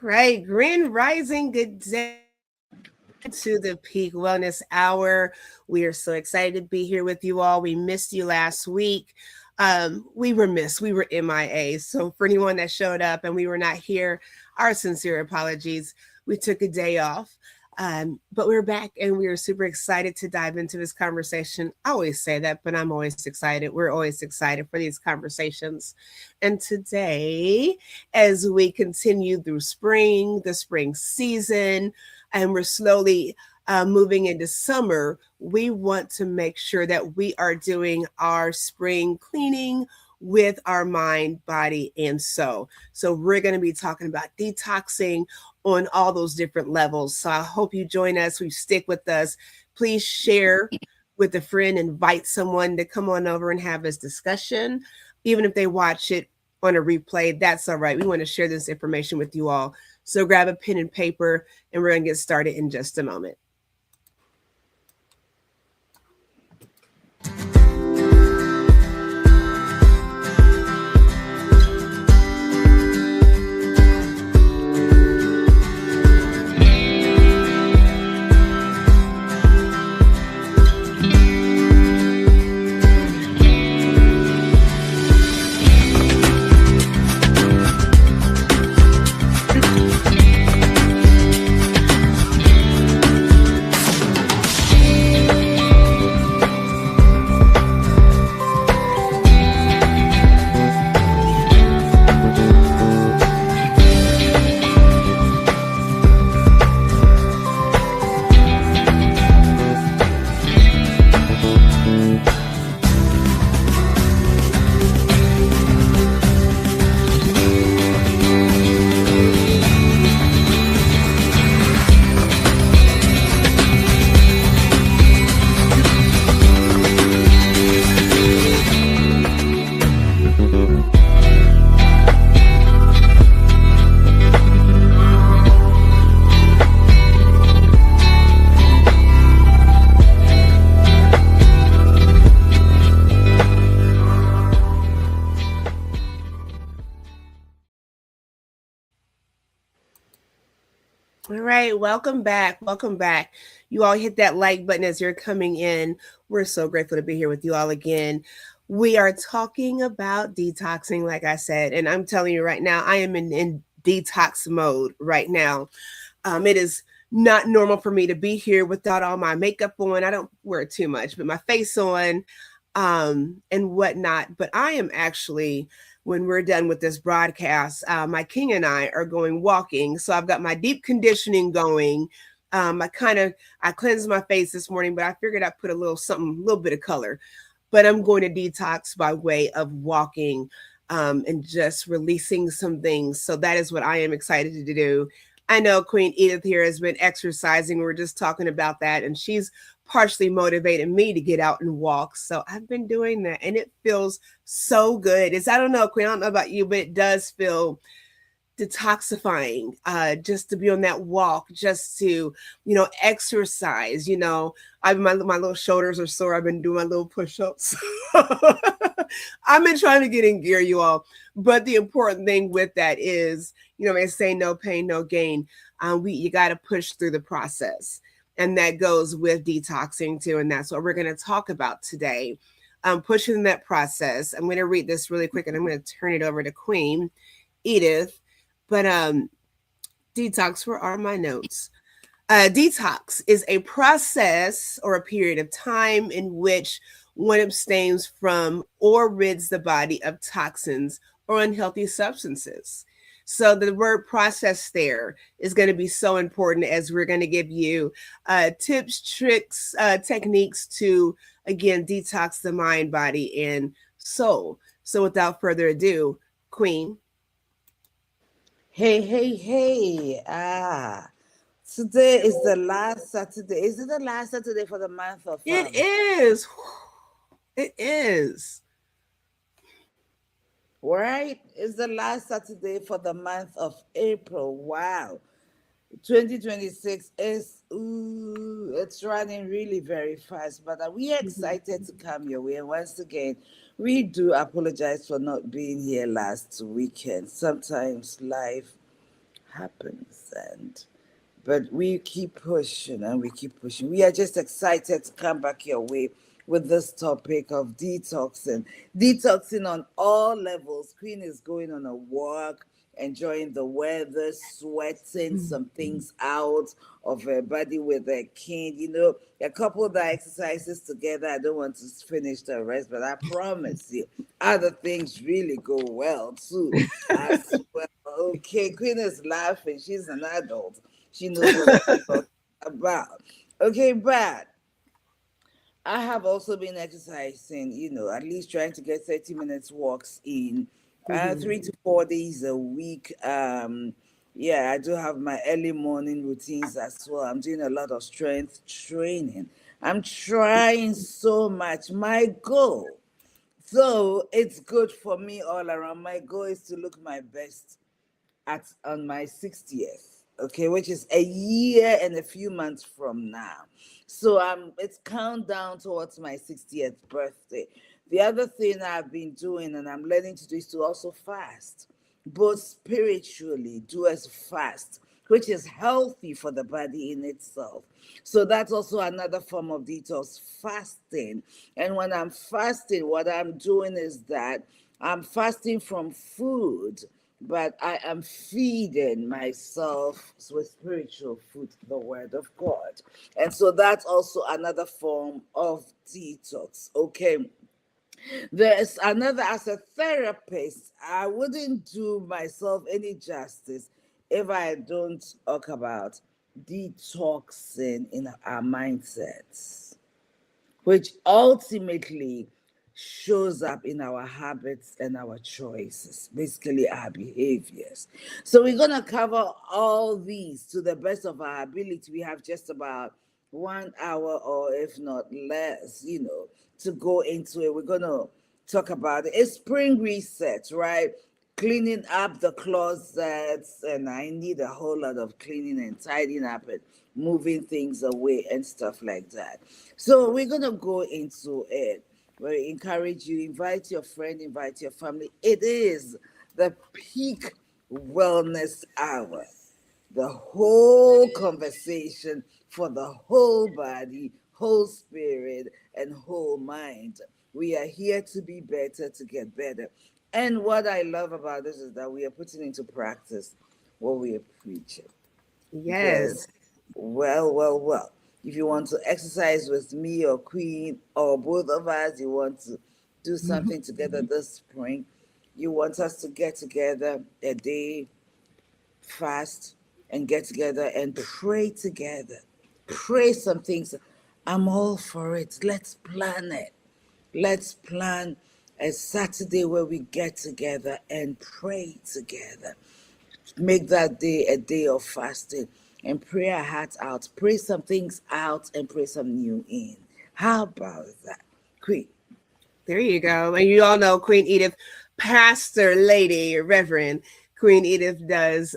right. Grand Rising, good day to the Peak Wellness Hour. We are so excited to be here with you all. We missed you last week. We were missed. We were MIA. So for anyone that showed up and we were not here, our sincere apologies. We took a day off. But we're back and we are super excited to dive into this conversation. I always say that, but I'm always excited. We're always excited for these conversations. And today, as we continue through spring, the spring season, and we're slowly moving into summer, we want to make sure that we are doing our spring cleaning with our mind, body, and soul. So we're going to be talking about detoxing on all those different levels. So I hope you join us. We stick with us. Please share with a friend, invite someone to come on over and have this discussion. Even if they watch it on a replay, that's all right. We want to share this information with you all. So grab a pen and paper, and we're going to get started in just a moment. All right, welcome back. Welcome back. You all hit that like button as you're coming in. We're so grateful to be here with you all again. We are talking about detoxing, like I said, and I'm telling you right now, I am in detox mode right now. It is not normal for me to be here without all my makeup on. I don't wear too much, but my face on and whatnot. But I am actually, when we're done with this broadcast, my king and I are going walking. So I've got my deep conditioning going. I cleansed my face this morning, but I figured I'd put a little bit of color. But I'm going to detox by way of walking and just releasing some things. So that is what I am excited to do. I know Queen Edith here has been exercising. We're just talking about that, and she's partially motivated me to get out and walk. So I've been doing that, and it feels so good. I don't know, Queen, I don't know about you, but it does feel detoxifying just to be on that walk, just to exercise. My little shoulders are sore. I've been doing my little push-ups. I've been trying to get in gear, you all. But the important thing with that is, they say no pain, no gain. You got to push through the process. And that goes with detoxing too. And that's what we're going to talk about today. Pushing that process. I'm going to read this really quick and I'm going to turn it over to Queen Edith. But detox, where are my notes? Detox is a process or a period of time in which one abstains from or rids the body of toxins or unhealthy substances. So the word process there is going to be so important as we're going to give you tips, tricks, techniques to, again, detox the mind, body, and soul. So without further ado, Queen. Hey. Today is the last Saturday. Is it the last Saturday for the month of It is. It is. Right? It's the last Saturday for the month of April. Wow. 2026 it's running really very fast, but we are excited to come your way. And once again, we do apologize for not being here last weekend. Sometimes life happens. And but we keep pushing and we keep pushing. We are just excited to come back your way with this topic of detoxing. Detoxing on all levels. Queen is going on a walk, enjoying the weather, sweating some things out of her body with her cane. A couple of the exercises together, I don't want to finish the rest, but I promise you, other things really go well too as well. Okay, Queen is laughing. She's an adult. She knows what I'm talking about. Okay, but I have also been exercising, at least trying to get 30 minutes walks in, Mhm. 3 to 4 days a week. Yeah, I do have my early morning routines as well. I'm doing a lot of strength training. I'm trying so much. My goal, though it's good for me all around, my goal is to look my best at on my 60th, okay, which is a year and a few months from now. So it's countdown towards my 60th birthday. The other thing I've been doing and I'm learning to do is to also fast, both spiritually, do as fast, which is healthy for the body in itself. So that's also another form of detox, fasting. And when I'm fasting, what I'm doing is that I'm fasting from food, but I am feeding myself with spiritual food, the Word of God. And so that's also another form of detox. Okay. There's another, as a therapist, I wouldn't do myself any justice if I don't talk about detoxing in our mindsets, which ultimately shows up in our habits and our choices, basically our behaviors. So we're going to cover all these to the best of our ability. We have just about 1 hour, or if not less, to go into it. We're going to talk about it. It's spring reset, right? Cleaning up the closets, and I need a whole lot of cleaning and tidying up and moving things away and stuff like that. So we're gonna go into it. We encourage you, invite your friend, invite your family. It is the peak wellness hour, the whole conversation for the whole body, whole spirit, and whole mind. We are here to be better, to get better. And what I love about this is that we are putting into practice what we are preaching. Yes. Because, well, if you want to exercise with me or Queen or both of us, you want to do something together this spring, you want us to get together a day, fast, and get together and pray together. Pray some things. I'm all for it. Let's plan it. Let's plan a Saturday where we get together and pray together. Make that day a day of fasting and pray our hearts out. Pray some things out and pray some new in. How about that? Quick. There you go. And you all know Queen Edith, Pastor Lady Reverend Queen Edith does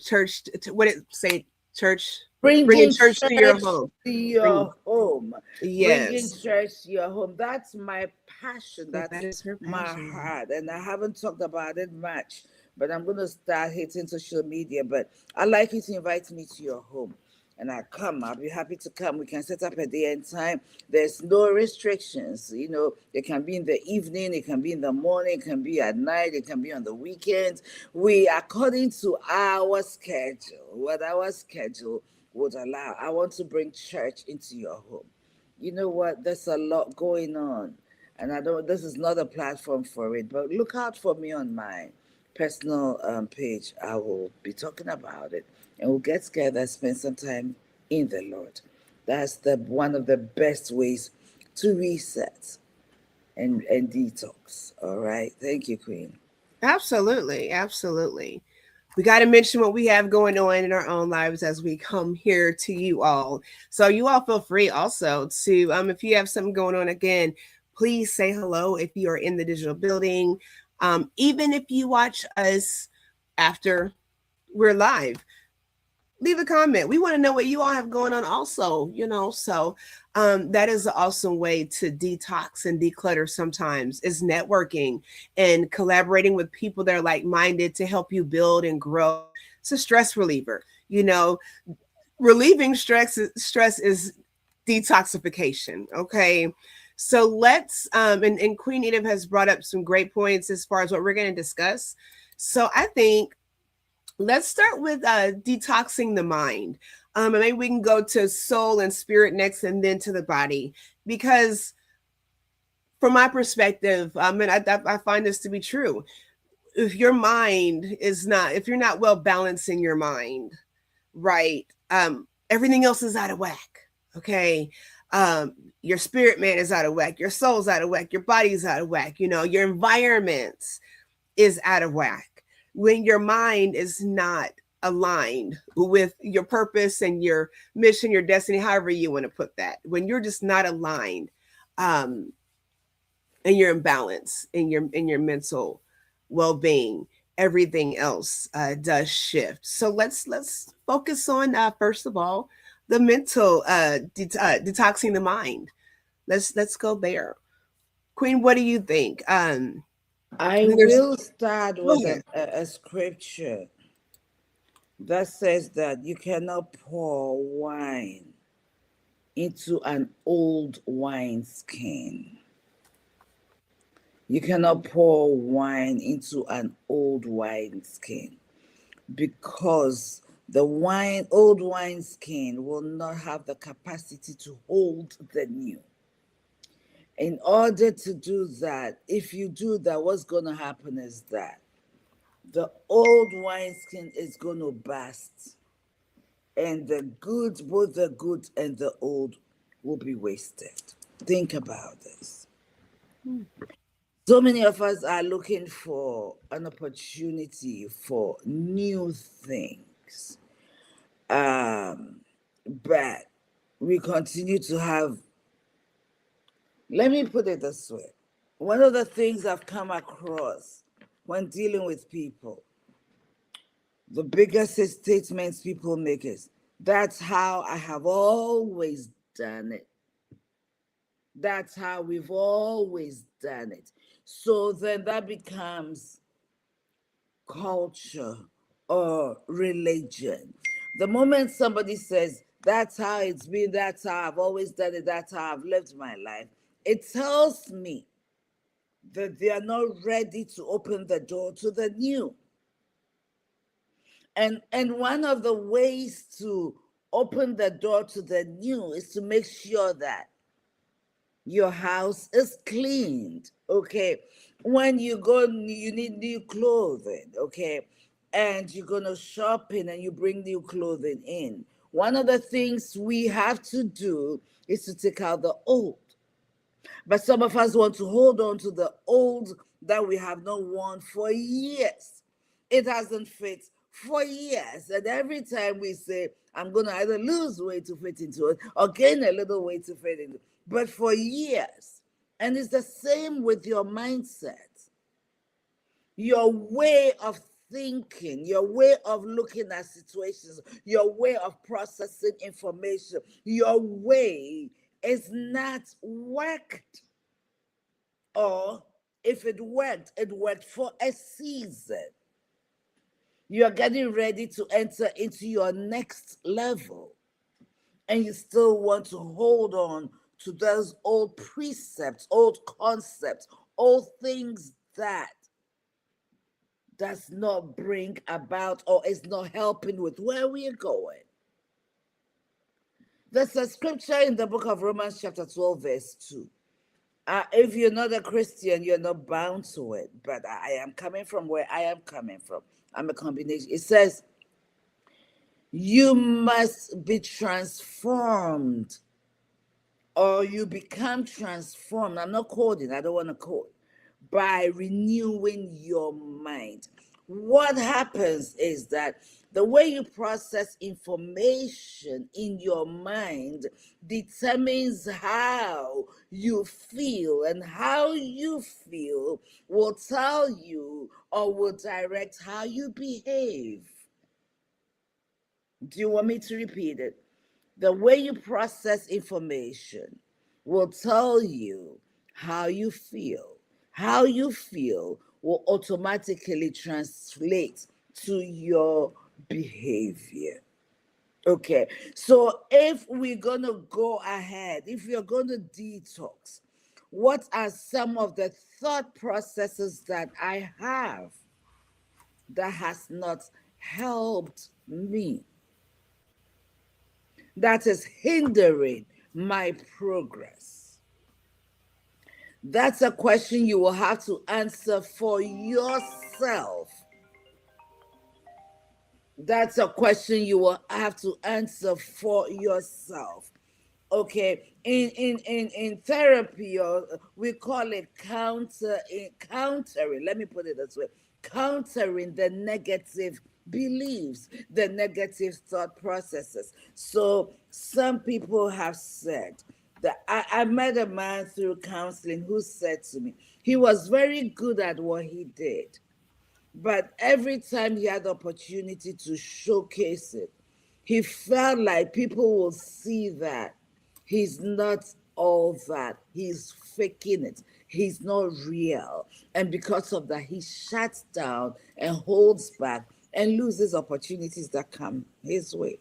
church. What it say? Church, bringing Bringing church to your church home. to Bring, your home. Bringing yes. church to your home. That's my passion. So that That's is her my passion. heart. And I haven't talked about it much, but I'm going to start hitting social media. But I'd like you to invite me to your home. And I'll be happy to come. We can set up a day and time. There's no restrictions. It can be in the evening, it can be in the morning, it can be at night, it can be on the weekends. We, according to our schedule, what our schedule would allow. I want to bring church into your home. You know what? There's a lot going on. And I don't, this is not a platform for it, but look out for me on my personal page. I will be talking about it and we'll get together, spend some time in the Lord. That's the one of the best ways to reset and detox. All right. Thank you, Queen. Absolutely. Absolutely. We got to mention what we have going on in our own lives as we come here to you all. So you all feel free also to, if you have something going on again, please say hello if you are in the digital building. Even if you watch us after we're live, leave a comment. We want to know what you all have going on also. So that is an awesome way to detox and declutter sometimes is networking and collaborating with people that are like-minded to help you build and grow. It's a stress reliever. You know, relieving stress is detoxification. Okay. So let's and Queen Edith has brought up some great points as far as what we're going to discuss. So I think let's start with detoxing the mind. And maybe we can go to soul and spirit next and then to the body. Because from my perspective, and I find this to be true, if your mind is not, if you're not well balancing your mind, right, everything else is out of whack. Okay. Um, your spirit man is out of whack, your soul's out of whack, your body's out of whack, you know, your environment is out of whack when your mind is not aligned with your purpose and your mission, your destiny, however you want to put that. When you're just not aligned, um, and you're in balance in your mental well-being, everything else does shift. So let's focus on first of all the mental detoxing the mind. Let's go there. Queen, what do you think? I There's will start Go with ahead. a scripture that says that you cannot pour wine into an old wineskin. You cannot pour wine into an old wineskin because the old wineskin will not have the capacity to hold the new. In order to do that, if you do that, what's going to happen is that the old wineskin is going to burst, and the good, both the good and the old, will be wasted. Think about this. So many of us are looking for an opportunity for new things. But we continue to have, let me put it this way. One of the things I've come across when dealing with people, the biggest statements people make is, that's how I have always done it. That's how we've always done it. So then that becomes culture or religion. The moment somebody says, that's how it's been, that's how I've always done it, that's how I've lived my life, it tells me that they are not ready to open the door to the new. And one of the ways to open the door to the new is to make sure that your house is cleaned. Okay, when you go, you need new clothing. Okay, and you're gonna shopping and you bring new clothing in. One of the things we have to do is to take out the old. But some of us want to hold on to the old that we have not worn for years. It hasn't fit for years. And every time we say, I'm going to either lose weight to fit into it or gain a little weight to fit into it, but for years. And it's the same with your mindset, your way of thinking, your way of looking at situations, your way of processing information, your way is not worked. Or if it worked for a season. You are getting ready to enter into your next level, and you still want to hold on to those old precepts, old concepts, old things that does not bring about or is not helping with where we are going. There's a scripture in the book of Romans, chapter 12, verse 2. If you're not a Christian, you're not bound to it. But I am coming from where I am coming from. I'm a combination. It says, you must be transformed, or you become transformed. I'm not quoting, I don't want to quote. By renewing your mind. What happens is that the way you process information in your mind determines how you feel, and how you feel will tell you or will direct how you behave. Do you want me to repeat it? The way you process information will tell you how you feel. How you feel will automatically translate to your behavior. Okay, so if we're gonna go ahead, if you're gonna detox, what are some of the thought processes that I have that has not helped me, that is hindering my progress? That's a question you will have to answer for yourself. That's a question you will have to answer for yourself. Okay, in therapy, or we call it countering, let me put it this way, countering the negative beliefs, the negative thought processes. So some people have said that I met a man through counseling who said to me he was very good at what he did, but every time he had the opportunity to showcase it, he felt like people will see that he's not all that. He's faking it. He's not real. And because of that, he shuts down and holds back and loses opportunities that come his way.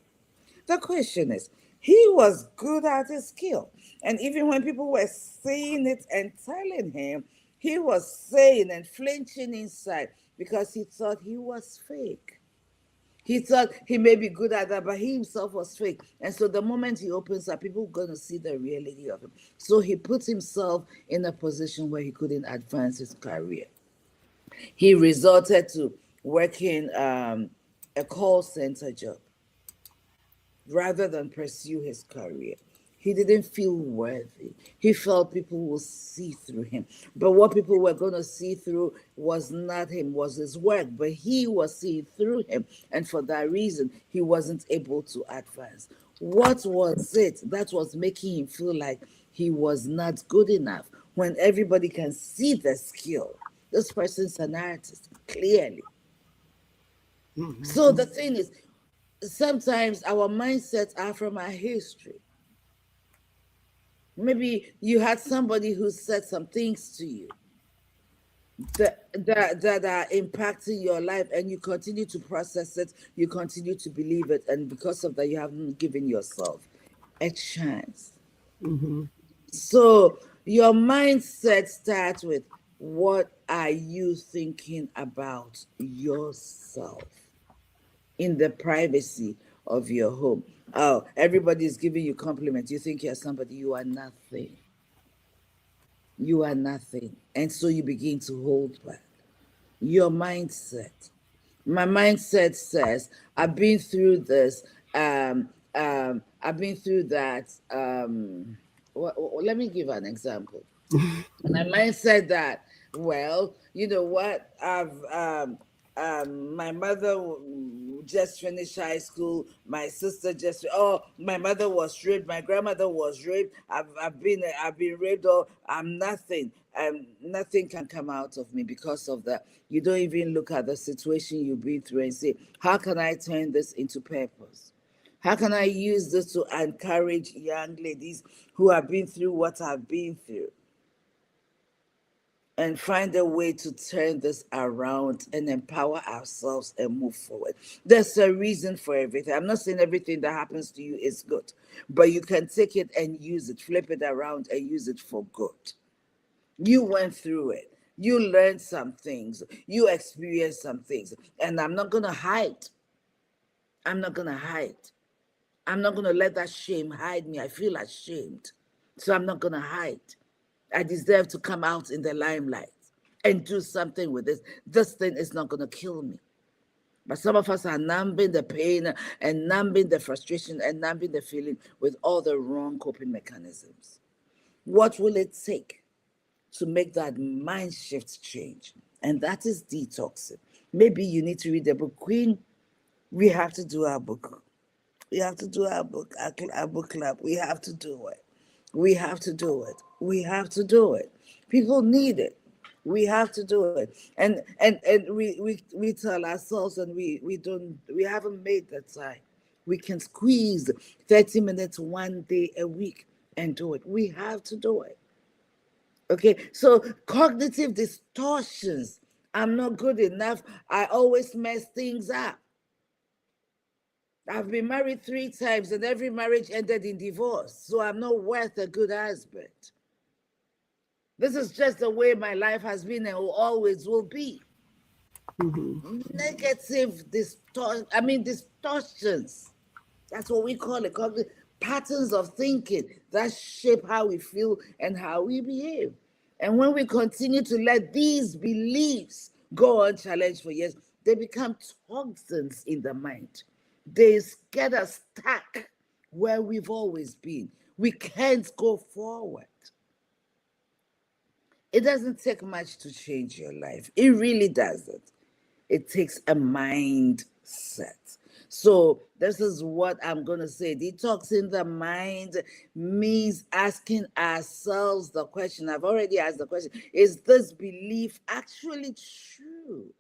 The question is, he was good at his skill. And even when people were saying it and telling him, he was saying and flinching inside because he thought he was fake. He thought he may be good at that, but he himself was fake. And so the moment he opens up, people are going to see the reality of him. So he put himself in a position where he couldn't advance his career. He resorted to working a call center job rather than pursue his career. He didn't feel worthy. He felt people will see through him. But what people were going to see through was not him, was his work. But he was seeing through him. And for that reason, he wasn't able to advance. What was it that was making him feel like he was not good enough when everybody can see the skill? This person's an artist, clearly. So the thing is, sometimes our mindsets are from our history. Maybe you had somebody who said some things to you that are impacting your life, and you continue to process it, you continue to believe it, and because of that, you haven't given yourself a chance. Mm-hmm. So your mindset starts with, what are you thinking about yourself in the privacy of your home? Oh, everybody's giving you compliments. You think you're somebody, you are nothing. You are nothing. And so you begin to hold back. Your mindset. My mindset says, I've been through this. I've been through that. Let me give an example. My mind said that, well, you know what? My mother just finished high school. My sister just, oh, my mother was raped. My grandmother was raped. I've been raped. Or I'm nothing. Nothing can come out of me because of that. You don't even look at the situation you've been through and say, how can I turn this into purpose? How can I use this to encourage young ladies who have been through what I've been through, and find a way to turn this around and empower ourselves and move forward? There's a reason for everything. I'm not saying everything that happens to you is good, but you can take it and use it, flip it around and use it for good. You went through it. You learned some things. You experienced some things. And I'm not going to hide. I'm not going to hide. I'm not going to let that shame hide me. I feel ashamed. So I'm not going to hide. I deserve to come out in the limelight and do something with this. This thing is not going to kill me. But some of us are numbing the pain and numbing the frustration and numbing the feeling with all the wrong coping mechanisms. What will it take to make that mind shift change? And that is detoxing. Maybe you need to read the book. Queen, we have to do our book. We have to do our book club. We have to do it. We have to do it. We have to do it. People need it. We have to do it. And we tell ourselves, and we haven't made the time. We can squeeze 30 minutes one day a week and do it. We have to do it. Okay, so cognitive distortions. I'm not good enough. I always mess things up. I've been married 3 times, and every marriage ended in divorce. So I'm not worth a good husband. This is just the way my life has been and always will be. Mm-hmm. Negative distortions. That's what we call it. Patterns of thinking that shape how we feel and how we behave. And when we continue to let these beliefs go unchallenged for years, they become toxins in the mind. They get us stuck where we've always been. We can't go forward. It doesn't take much to change your life. It really doesn't. It takes a mindset. So, this is what I'm going to say. Detoxing the mind means asking ourselves the question. I've already asked the question: is this belief actually true?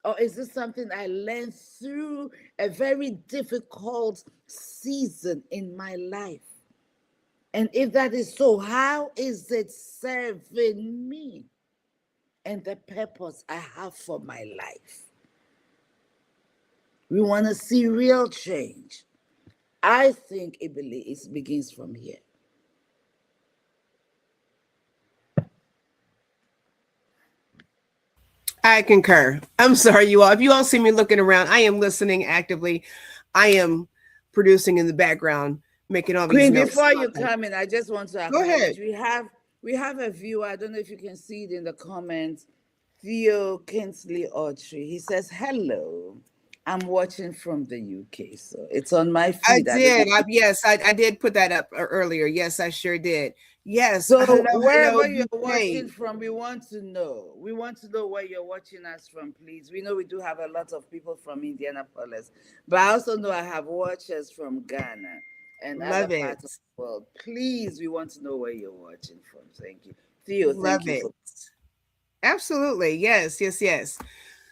Or is this something I learned through a very difficult season in my life? And if that is so, how is it serving me and the purpose I have for my life? We want to see real change. I think it begins from here. I concur. I'm sorry, you all. If you all see me looking around, I am listening actively. I am producing in the background, making all these Queen, notes. before you come in, I just want to Go ahead. acknowledge we have a viewer. I don't know if you can see it in the comments. Theo Kinsley Autry. He says, "Hello, I'm watching from the UK." So it's on my I feed. I don't know. did. Yes, I did put that up earlier. Yes, I sure did. Yes. So Hello, hello, wherever you're UK. watching from, we want to know. We want to know where you're watching us from, please. We know we do have a lot of people from Indianapolis, but I also know I have watchers from Ghana and other Love it. parts of the world. Please, we want to know where you're watching from. Thank you. Theo, Love thank you it. for. Absolutely. Yes, yes, yes.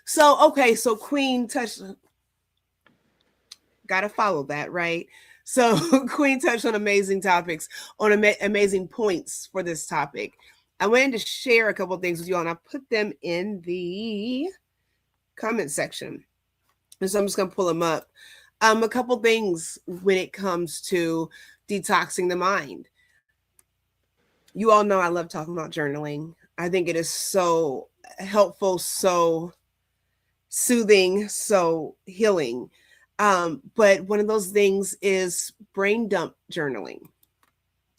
So, okay, so Queen touched, got to follow that, right? So, Queen touched on amazing topics, on amazing points for this topic. I wanted to share a couple things with you all, and I put them in the comment section. And so I'm just going to pull them up. A couple things when it comes to detoxing the mind. You all know I love talking about journaling. I think it is so helpful, so soothing, so healing. But one of those things is brain dump journaling.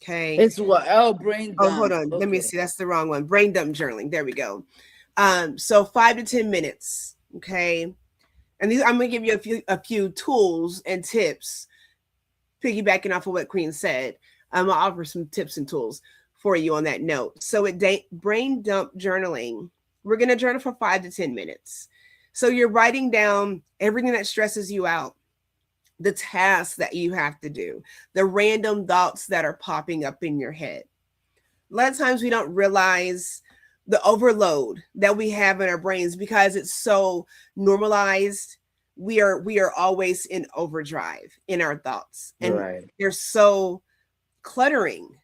Okay. It's what? Oh, brain Oh, hold dump. on. Let me Okay. see. That's the wrong one. Brain dump journaling. There we go. So 5 to 10 minutes. Okay. And these, I'm gonna give you a few tools and tips, piggybacking off of what Queen said. I'll offer some tips and tools for you on that note. So brain dump journaling, we're gonna journal for 5 to 10 minutes. So you're writing down everything that stresses you out, the tasks that you have to do, the random thoughts that are popping up in your head. A lot of times we don't realize the overload that we have in our brains because it's so normalized. We are always in overdrive in our thoughts, and Right. they're so cluttering,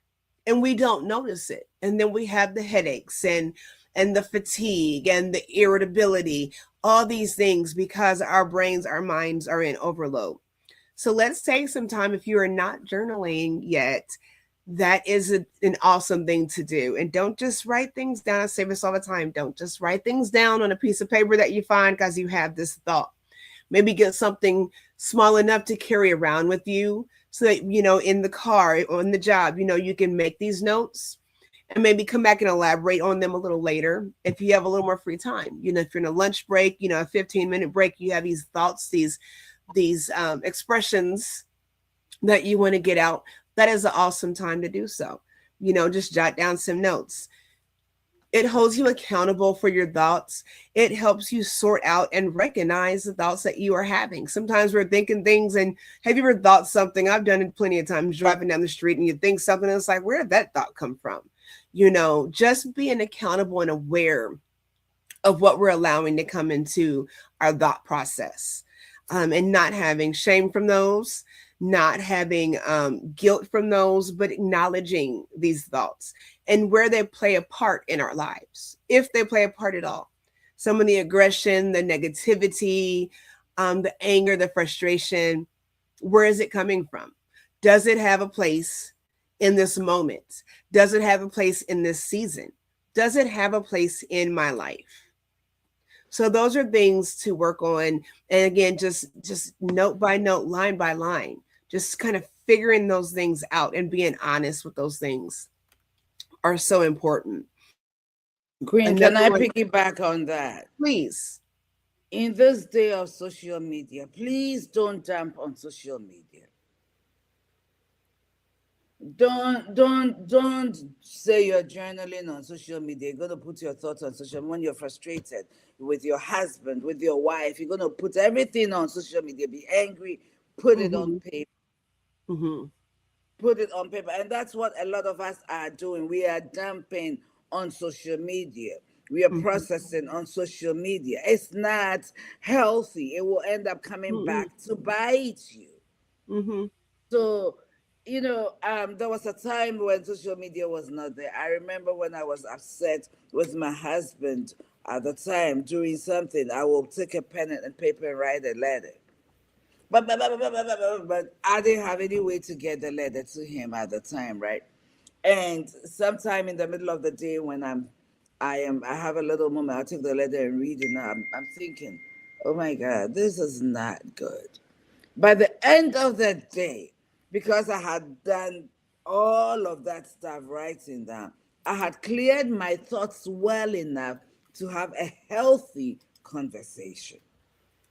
and we don't notice it. And then we have the headaches and the fatigue and the irritability, all these things because our brains, our minds are in overload. So let's take some time. If you are not journaling yet, that is an awesome thing to do. And don't just write things down. I say this all the time. Don't just write things down on a piece of paper that you find because you have this thought. Maybe get something small enough to carry around with you so that, in the car or in the job, you can make these notes and maybe come back and elaborate on them a little later if you have a little more free time. If you're in a lunch break, a 15-minute break, you have these thoughts, these expressions that you want to get out. That is an awesome time to do so. Just jot down some notes. It holds you accountable for your thoughts. It helps you sort out and recognize the thoughts that you are having. Sometimes we're thinking things, and have you ever thought something? I've done it plenty of times, driving down the street, and you think something, and it's like, where did that thought come from? Just being accountable and aware of what we're allowing to come into our thought process, and not having shame from those, not having guilt from those, but acknowledging these thoughts and where they play a part in our lives, if they play a part at all. Some of the aggression, the negativity, the anger, the frustration, Where is it coming from? Does it have a place in this moment? Does it have a place in this season? Does it have a place in my life? So those are things to work on. And again, just note by note, line by line, just kind of figuring those things out and being honest with those things are so important. Queen, Another can I one, piggyback on that? please. In this day of social media, please don't jump on social media. Don't say you're journaling on social media. You're gonna put your thoughts on social when you're frustrated with your husband, with your wife. You're gonna put everything on social media. Be angry, put it on Mm-hmm. paper. Mm-hmm. Put it on paper. And that's what a lot of us are doing. We are dumping on social media. We are Mm-hmm. processing on social media. It's not healthy. It will end up coming Mm-hmm. back to bite you. Mm-hmm. So, there was a time when social media was not there. I remember when I was upset with my husband at the time doing something, I will take a pen and paper and write a letter. But I didn't have any way to get the letter to him at the time, right? And sometime in the middle of the day when I have a little moment, I'll take the letter and read it. Now I'm thinking, oh my God, this is not good. By the end of the day, because I had done all of that stuff writing down, I had cleared my thoughts well enough to have a healthy conversation.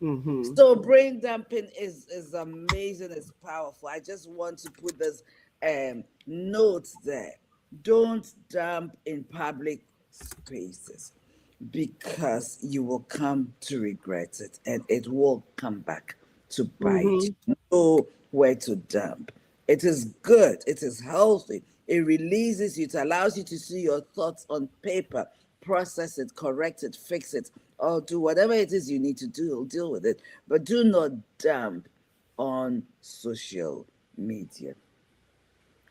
Mm-hmm. So brain dumping is amazing, it's powerful. I just want to put this note there. Don't dump in public spaces because you will come to regret it and it will come back to bite Mm-hmm. you. Know where to dump. It is good, it is healthy, it releases you, it allows you to see your thoughts on paper, process it, correct it, fix it, or do whatever it is you need to do, deal with it. But do not dump on social media.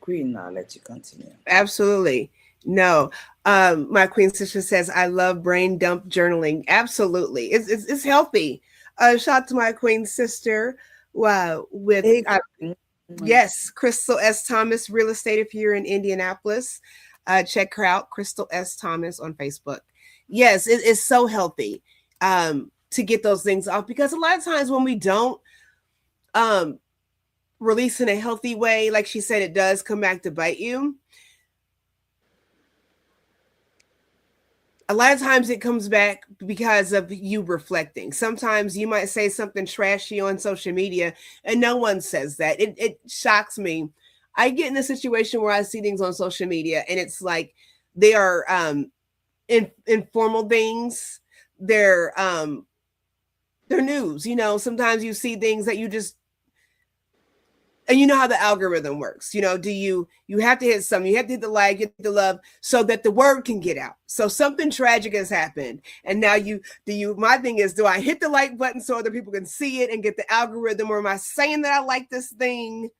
Queen, I'll let you continue. Absolutely. No. My queen sister says, I love brain dump journaling. Absolutely. It's healthy. Shout out to my queen sister with Hey, yes, Crystal S. Thomas, real estate if you're in Indianapolis. Check her out, Crystal S. Thomas on Facebook. Yes, it's so healthy to get those things off because a lot of times when we don't um, release in a healthy way, like she said, it does come back to bite you. A lot of times it comes back because of you reflecting. Sometimes you might say something trashy on social media and no one says that. It shocks me. I get in a situation where I see things on social media and it's like they are informal things. They're news. Sometimes you see things that you just, and you know how the algorithm works. Do you have to hit something, you have to hit the like, get the love, so that the word can get out. So something tragic has happened, and now my thing is, do I hit the like button so other people can see it and get the algorithm, or am I saying that I like this thing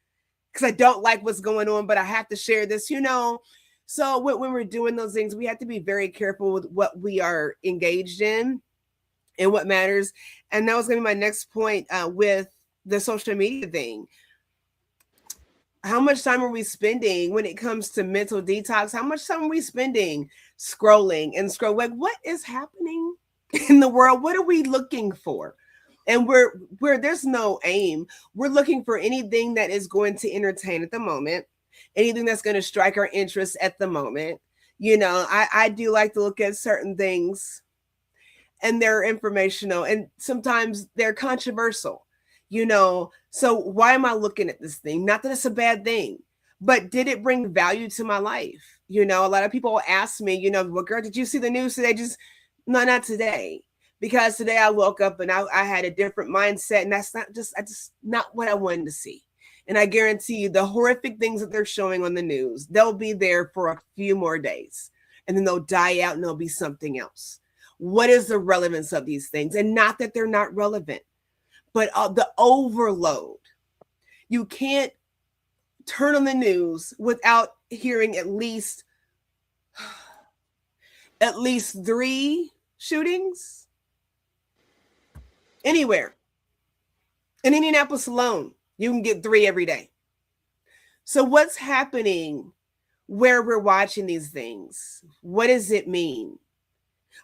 because I don't like what's going on, but I have to share this. So when we're doing those things, we have to be very careful with what we are engaged in and what matters. And that was going to be my next point with the social media thing. How much time are we spending when it comes to mental detox? How much time are we spending scrolling and scroll? Like, what is happening in the world? What are we looking for? And we're there's no aim. We're looking for anything that is going to entertain at the moment, anything that's going to strike our interest at the moment. I do like to look at certain things, and they're informational, and sometimes they're controversial. So why am I looking at this thing? Not that it's a bad thing, but did it bring value to my life? A lot of people ask me, well, girl, did you see the news today? Just no, not today, because today I woke up and I had a different mindset, and that's not not what I wanted to see. And I guarantee you, the horrific things that they're showing on the news, they'll be there for a few more days, and then they'll die out, and there'll be something else. What is the relevance of these things? And not that they're not relevant, but the overload. You can't turn on the news without hearing at least 3 shootings anywhere in Indianapolis alone. You can get 3 every day. So, what's happening where we're watching these things? What does it mean?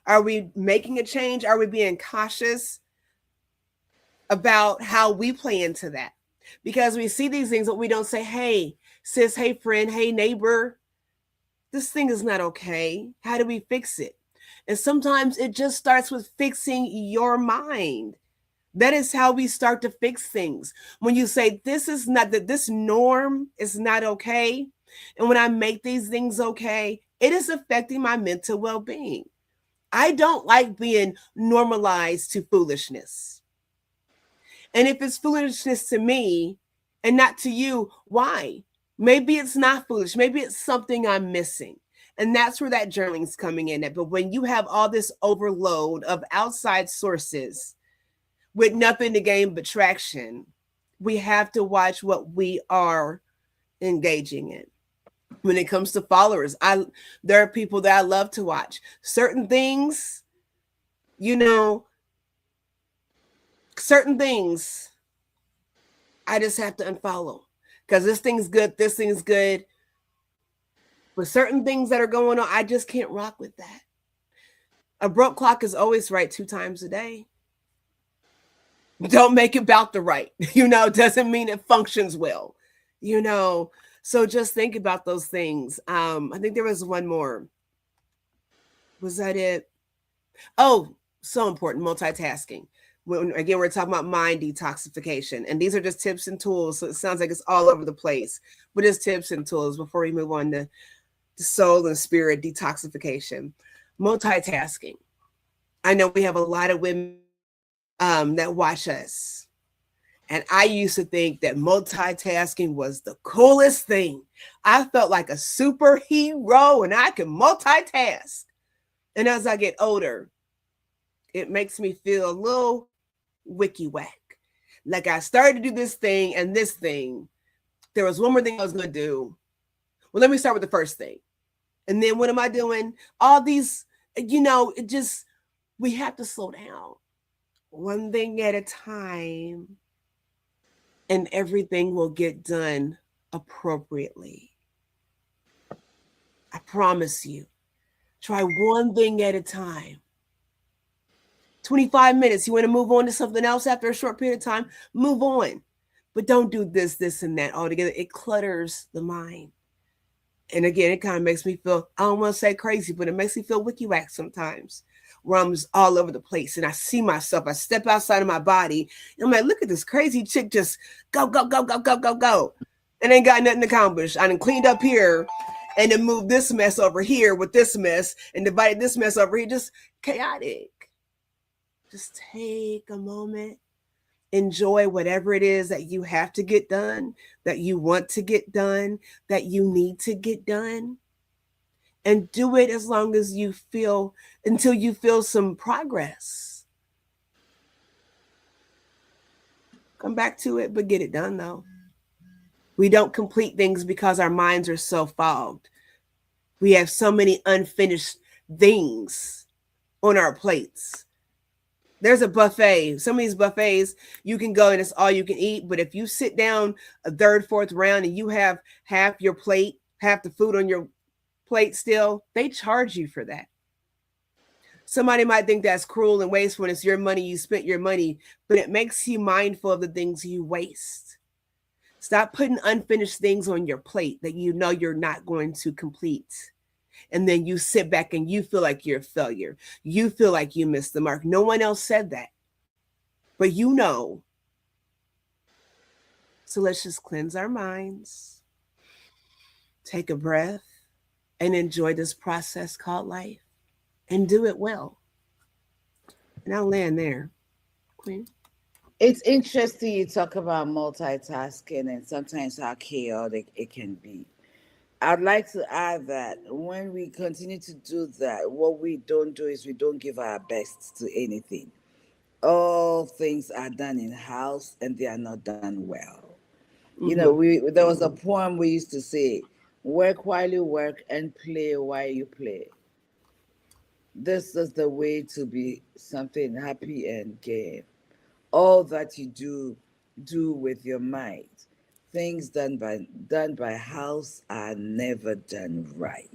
Are we making a change? Are we being cautious about how we play into that? Because we see these things, but we don't say, hey, sis, hey, friend, hey, neighbor, this thing is not okay. How do we fix it? And sometimes it just starts with fixing your mind. That is how we start to fix things. When you say, this is not, that this norm is not okay. And when I make these things okay, it is affecting my mental well being. I don't like being normalized to foolishness. And if it's foolishness to me and not to you, why? Maybe it's not foolish. Maybe it's something I'm missing. And that's where that journaling's coming in at. But when you have all this overload of outside sources with nothing to gain but traction, we have to watch what we are engaging in. When it comes to followers, there are people that I love to watch. Certain things, you know, certain things I just have to unfollow because this thing's good, this thing's good. But certain things that are going on, I just can't rock with that. A broke clock is always right 2 times a day. Don't make it about the right, doesn't mean it functions well, you know. So just think about those things. I think there was one more. Was that it? Oh, so important, multitasking. Again, we're talking about mind detoxification, and these are just tips and tools. So it sounds like it's all over the place, but it's tips and tools before we move on to soul and spirit detoxification. Multitasking. I know we have a lot of women that watch us, and I used to think that multitasking was the coolest thing. I felt like a superhero and I could multitask. And as I get older, it makes me feel a little wicky whack. Like I started to do this thing and this thing. There was one more thing I was going to do. Well, let me start with the first thing. And then what am I doing? All these, it just, we have to slow down. One thing at a time, and everything will get done appropriately. I promise you. Try one thing at a time. 25 minutes. You want to move on to something else after a short period of time? Move on. But don't do this, this, and that all together. It clutters the mind. And again, it kind of makes me feel, I don't want to say crazy, but it makes me feel wicky whack sometimes, where I'm just all over the place and I see myself. I step outside of my body and I'm like, look at this crazy chick just go, go, go, go, go, go, go. And ain't got nothing accomplished. I done cleaned up here and then moved this mess over here with this mess and divided this mess over here. Just chaotic. Just take a moment. Enjoy whatever it is that you have to get done, that you want to get done, that you need to get done. And do it as long as you feel, until you feel some progress. Come back to it, but get it done though. We don't complete things because our minds are so fogged. We have so many unfinished things on our plates. There's a buffet. Some of these buffets, you can go and it's all you can eat. But if you sit down a third, fourth round and you have half your plate, half the food on your plate still, they charge you for that. Somebody might think that's cruel and wasteful, and it's your money, you spent your money, but it makes you mindful of the things you waste. Stop putting unfinished things on your plate that you know you're not going to complete. And then you sit back and you feel like you're a failure. You feel like you missed the mark. No one else said that, but you know. So let's just cleanse our minds, take a breath, and enjoy this process called life, and do it well. And I'll land there, Queen. It's interesting you talk about multitasking and sometimes how chaotic it can be. I'd like to add that when we continue to do that, what we don't do is we don't give our best to anything. All things are done in house and they are not done well. Mm-hmm. We there was a poem we used to say, work while you work and play while you play. This is the way to be something happy and gay. All that you do, do with your might. things done by house are never done right.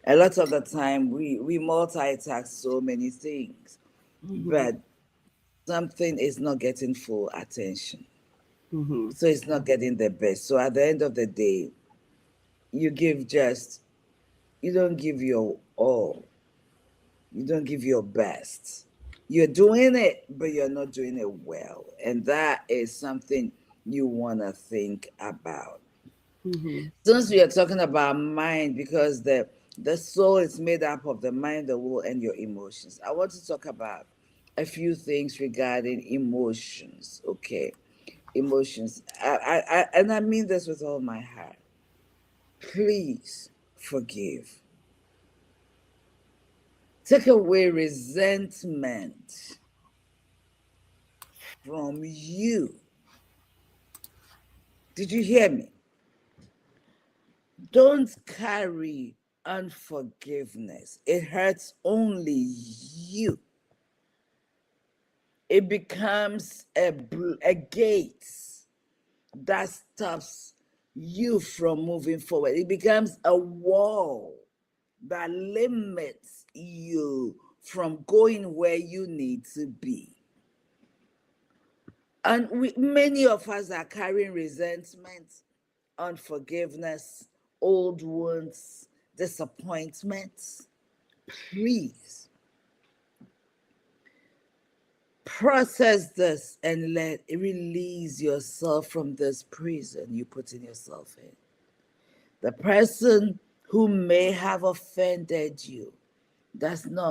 A lot of the time we multitask so many things, Mm-hmm. but something is not getting full attention. Mm-hmm. So it's not getting the best. So at the end of the day, you give just you don't give your all. You don't give your best. You're doing it, but you're not doing it well. And that is something you want to think about. Mm-hmm. Since we are talking about mind, because the soul is made up of the mind, the will, and your emotions, I want to talk about a few things regarding emotions. Okay, emotions. And I mean this with all my heart. Please forgive. Take away resentment from you. Did you hear me? Don't carry unforgiveness. It hurts only you. It becomes a gate that stops you from moving forward. It becomes a wall that limits you from going where you need to be. And many of us are carrying resentment, unforgiveness, old wounds, disappointments. Please process this and release yourself from this prison you putting yourself in. The person who may have offended you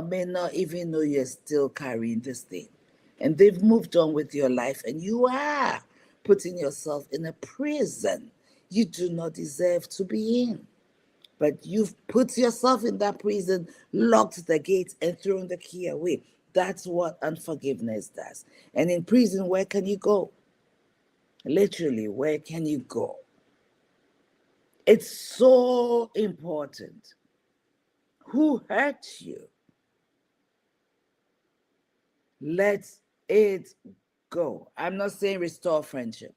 may not even know you're still carrying this thing. And they've moved on with your life, and you are putting yourself in a prison you do not deserve to be in. But you've put yourself in that prison, locked the gates, and thrown the key away. That's what unforgiveness does. And in prison, where can you go? Literally, where can you go? It's so important. Who hurt you? Let it go. I'm not saying restore friendship.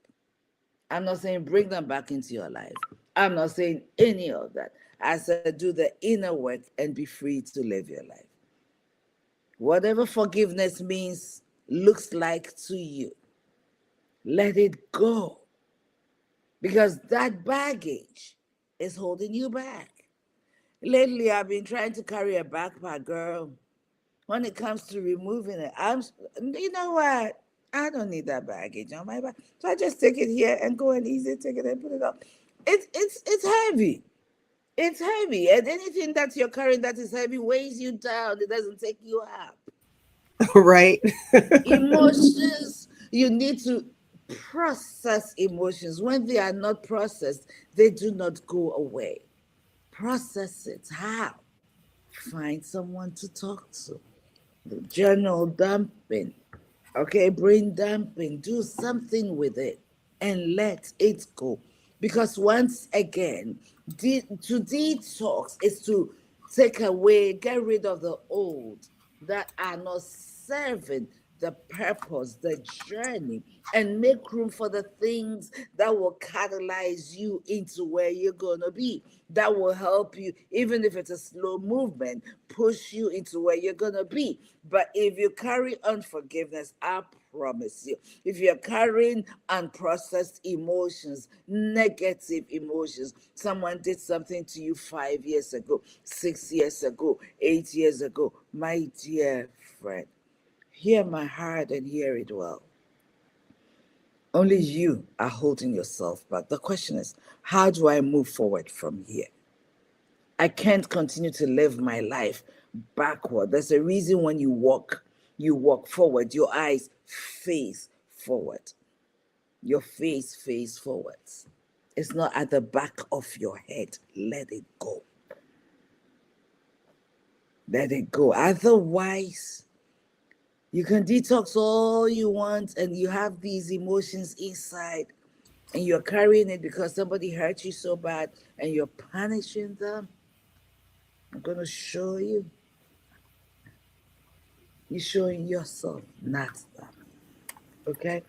I'm not saying bring them back into your life. I'm not saying any of that. I said do the inner work and be free to live your life. Whatever forgiveness means, looks like to you, let it go. Because that baggage is holding you back. Lately, I've been trying to carry a backpack, girl. When it comes to removing it, you know what? I don't need that baggage on my back. So I just take it here and go and easy take it and put it up. It's heavy. It's heavy. And anything that you're carrying that is heavy weighs you down. It doesn't take you up. Right. Emotions, you need to process emotions. When they are not processed, they do not go away. Process it. How? Find someone to talk to. Journal dumping. Okay, brain dumping. Do something with it and let it go. Because once again, to detox is to take away, get rid of the old that are not serving the purpose, the journey, and make room for the things that will catalyze you into where you're going to be. That will help you, even if it's a slow movement, push you into where you're going to be. But if you carry unforgiveness, I promise you, if you're carrying unprocessed emotions, negative emotions, someone did something to you 5 years ago, 6 years ago, 8 years ago, my dear friend, hear my heart and hear it well. Only you are holding yourself back. The question is, how do I move forward from here? I can't continue to live my life backward. There's a reason when you walk forward, your eyes face forward. Your face forwards. It's not at the back of your head. Let it go. Let it go. Otherwise, you can detox all you want and you have these emotions inside and you're carrying it because somebody hurt you so bad and you're punishing them. I'm going to show you. You're showing yourself, not them. Okay?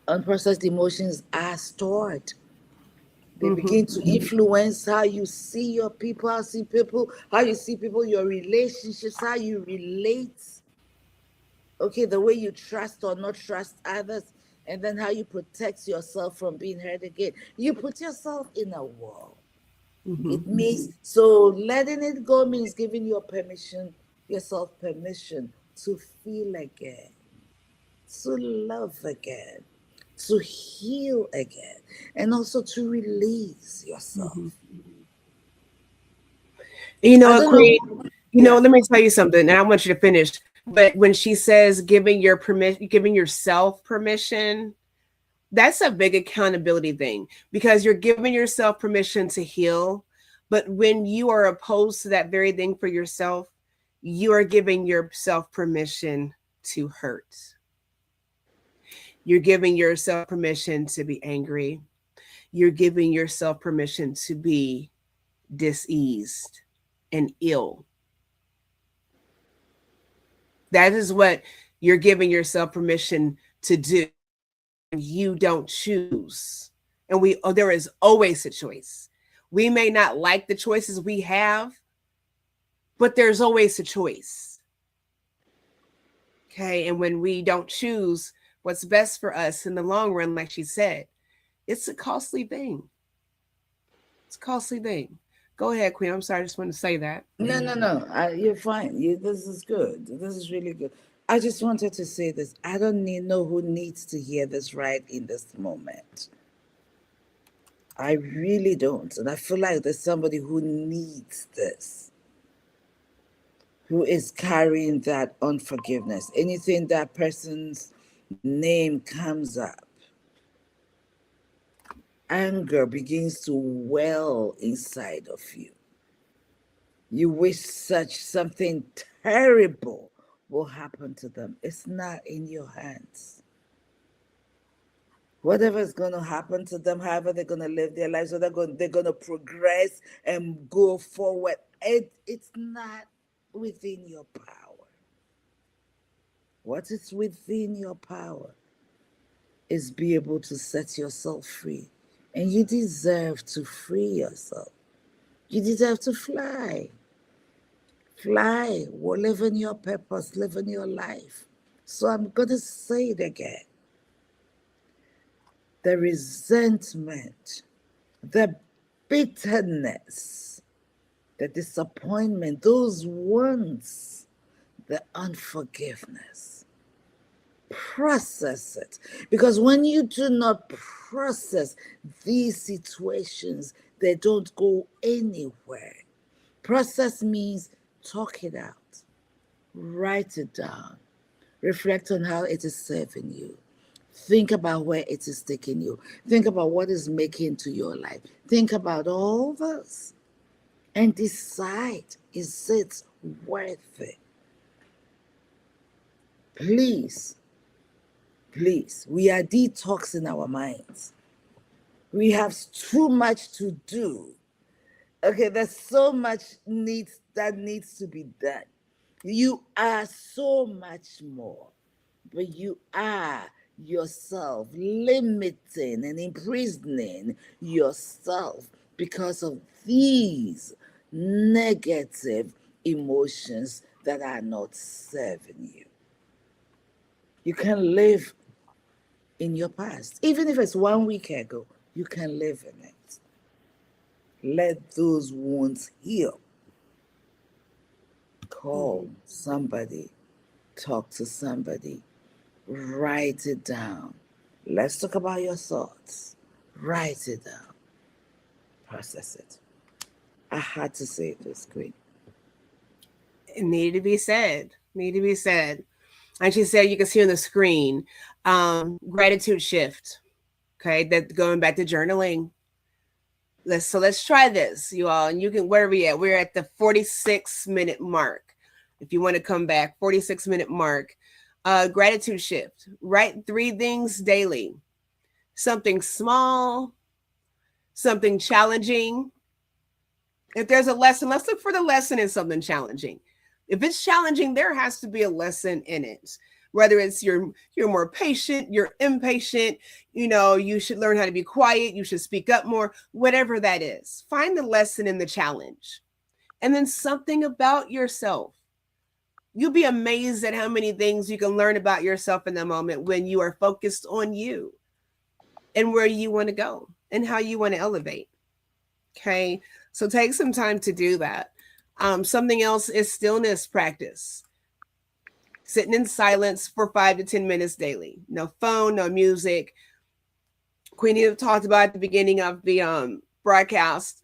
Unprocessed emotions are stored. They Mm-hmm. begin to influence how you see your people, how you see people, your relationships, how you relate. Okay, the way you trust or not trust others, and then how you protect yourself from being hurt again. You put yourself in a wall. Mm-hmm. It means, so letting it go means giving your permission, yourself permission to feel again, to love again, to heal again, and also to release yourself. Mm-hmm. You know I what, don't know. Queen? You know, Yeah. let me tell you something, and I want you to finish. But when she says giving your permission, giving yourself permission, that's a big accountability thing because you're giving yourself permission to heal. But when you are opposed to that very thing for yourself, you are giving yourself permission to hurt. You're giving yourself permission to be angry. You're giving yourself permission to be diseased and ill. That is what you're giving yourself permission to do. You don't choose. And there is always a choice. We may not like the choices we have, but there's always a choice. Okay. And when we don't choose what's best for us in the long run, like she said, it's a costly thing. It's a costly thing. Go ahead, Queen. I'm sorry. I just wanted to say that. No, no, no. You're fine. This is good. This is really good. I just wanted to say this. I don't know who needs to hear this right in this moment. I really don't. And I feel like there's somebody who needs this, who is carrying that unforgiveness. Anything that person's name comes up, anger begins to well inside of you. You wish such something terrible will happen to them. It's not in your hands. Whatever is going to happen to them, however they're going to live their lives, so they're going to progress and go forward. It's not within your power. What is within your power is be able to set yourself free. And you deserve to free yourself. You deserve to fly. Fly, live in your purpose, live in your life. So I'm going to say it again. The resentment, the bitterness, the disappointment, those wounds, the unforgiveness. Process it. Because when you do not process these situations, they don't go anywhere. Process means talk it out, write it down, reflect on how it is serving you. Think about where it is taking you. Think about what is making to your life. Think about all this and decide, is it worth it? Please, please, we are detoxing our minds. We have too much to do. Okay, there's so much needs to be done. You are so much more, but you are yourself limiting and imprisoning yourself because of these negative emotions that are not serving you. You can live in your past, even if it's 1 week ago, you can live in it. Let those wounds heal. Call Mm-hmm. somebody, talk to somebody, write it down. Let's talk about your thoughts. Write it down, process it. I had to say this, Queen. It needed to be said. Need to be said. And she said, you can see on the screen, gratitude shift. Okay, that going back to journaling. Let's try this, you all. And you can, where are we at? We're at the 46-minute mark. If you want to come back, 46-minute mark. Gratitude shift. Write 3 things daily. Something small, something challenging. If there's a lesson, let's look for the lesson in something challenging. If it's challenging, there has to be a lesson in it. Whether it's you're more patient, you're impatient, you should learn how to be quiet, you should speak up more, whatever that is. Find the lesson in the challenge. And then something about yourself. You'll be amazed at how many things you can learn about yourself in the moment when you are focused on you and where you want to go and how you want to elevate. Okay. So take some time to do that. Something else is stillness practice. Sitting in silence for 5 to 10 minutes daily. No phone, no music. Queenie talked about at the beginning of the broadcast,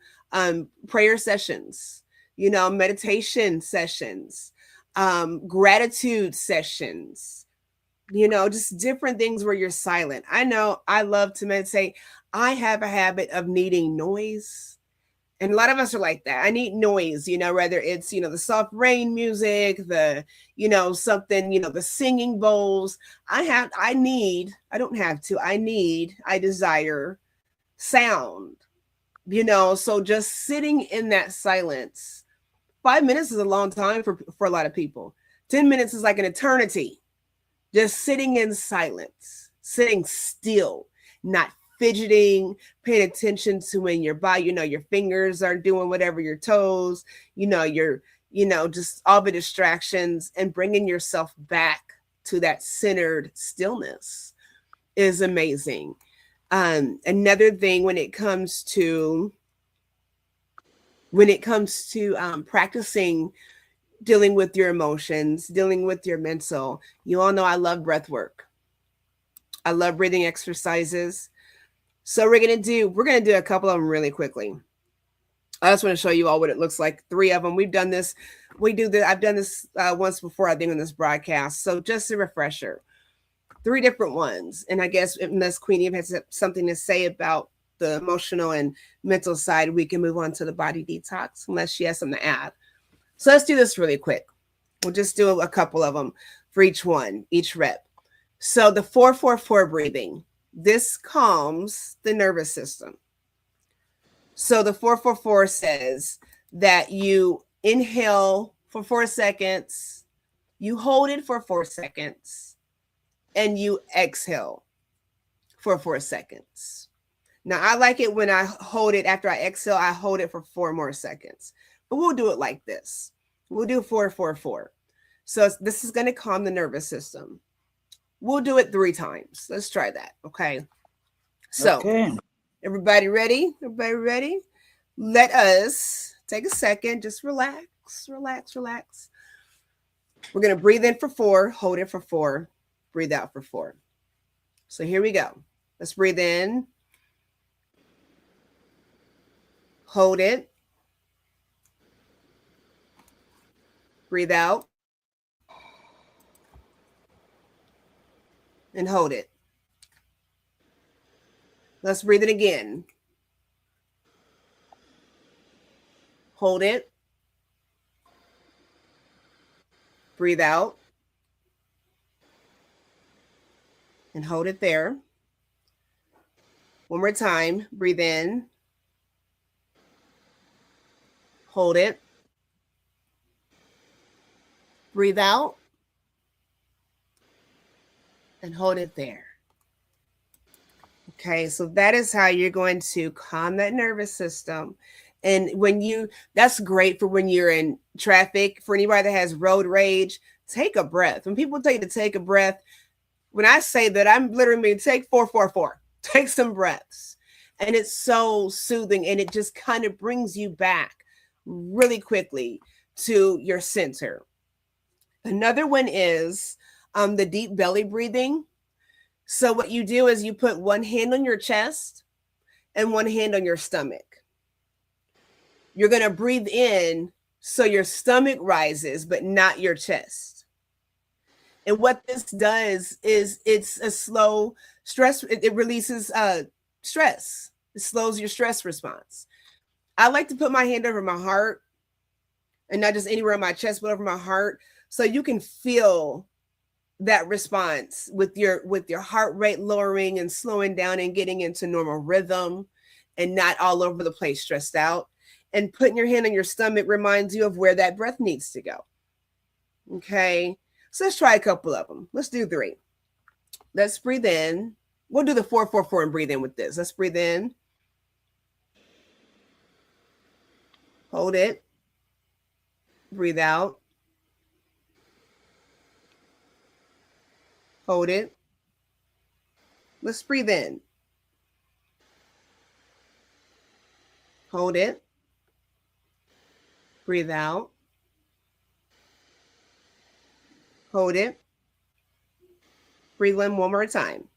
prayer sessions, meditation sessions, gratitude sessions, just different things where you're silent. I know I love to meditate. I have a habit of needing noise. And a lot of us are like that. I need noise, whether it's, the soft rain music, the, something, the singing bowls. I desire sound, so just sitting in that silence. 5 minutes is a long time for a lot of people. 10 minutes is like an eternity. Just sitting in silence, sitting still, not fidgeting, paying attention to when your body, your fingers are doing whatever, your toes, just all the distractions, and bringing yourself back to that centered stillness is amazing. Another thing when it comes to practicing dealing with your emotions, dealing with your mental, you all know I love breath work. I love breathing exercises. So we're gonna do a couple of them really quickly. I just want to show you all what it looks like. 3 of them. We've done this. I've done this once before, I think, on this broadcast. So just a refresher. 3 different ones. And I guess unless Queenie has something to say about the emotional and mental side, we can move on to the body detox, unless she has something to add. So let's do this really quick. We'll just do a couple of them for each rep. So the 4-4-4 breathing. This calms the nervous system. So the 4-4-4 says that you inhale for 4 seconds, you hold it for 4 seconds, and you exhale for 4 seconds. Now, I like it when I hold it after I exhale, I hold it for 4 more seconds. But we'll do it like this. We'll do 4-4-4. So this is going to calm the nervous system. We'll do it 3 times. Let's try that. Okay. So, Everybody ready? Everybody ready? Let us take a second. Just relax. We're going to breathe in for 4, hold it for 4, breathe out for 4. So here we go. Let's breathe in. Hold it. Breathe out. And hold it. Let's breathe it again. Hold it. Breathe out. And hold it there. One more time. Breathe in. Hold it. Breathe out. And hold it there. Okay, so that is how you're going to calm that nervous system. And that's great for when you're in traffic. For anybody that has road rage, take a breath. When people tell you to take a breath, when I say that, I'm literally mean take 4-4-4. Take some breaths. And it's so soothing, and it just kind of brings you back really quickly to your center. Another one is the deep belly breathing. So what you do is you put one hand on your chest and one hand on your stomach. You're going to breathe in so your stomach rises, but not your chest. And what this does is it's a slow stress. It releases stress. It slows your stress response. I like to put my hand over my heart, and not just anywhere on my chest, but over my heart, so you can feel that response with your heart rate lowering and slowing down and getting into normal rhythm and not all over the place stressed out. And putting your hand on your stomach reminds you of where that breath needs to go. Okay. So let's try a couple of them. Let's do three. Let's breathe in. We'll do the 4-4-4 and breathe in with this. Let's breathe in. Hold it. Breathe out. Hold it. Let's breathe in. Hold it. Breathe out. Hold it. Breathe in one more time.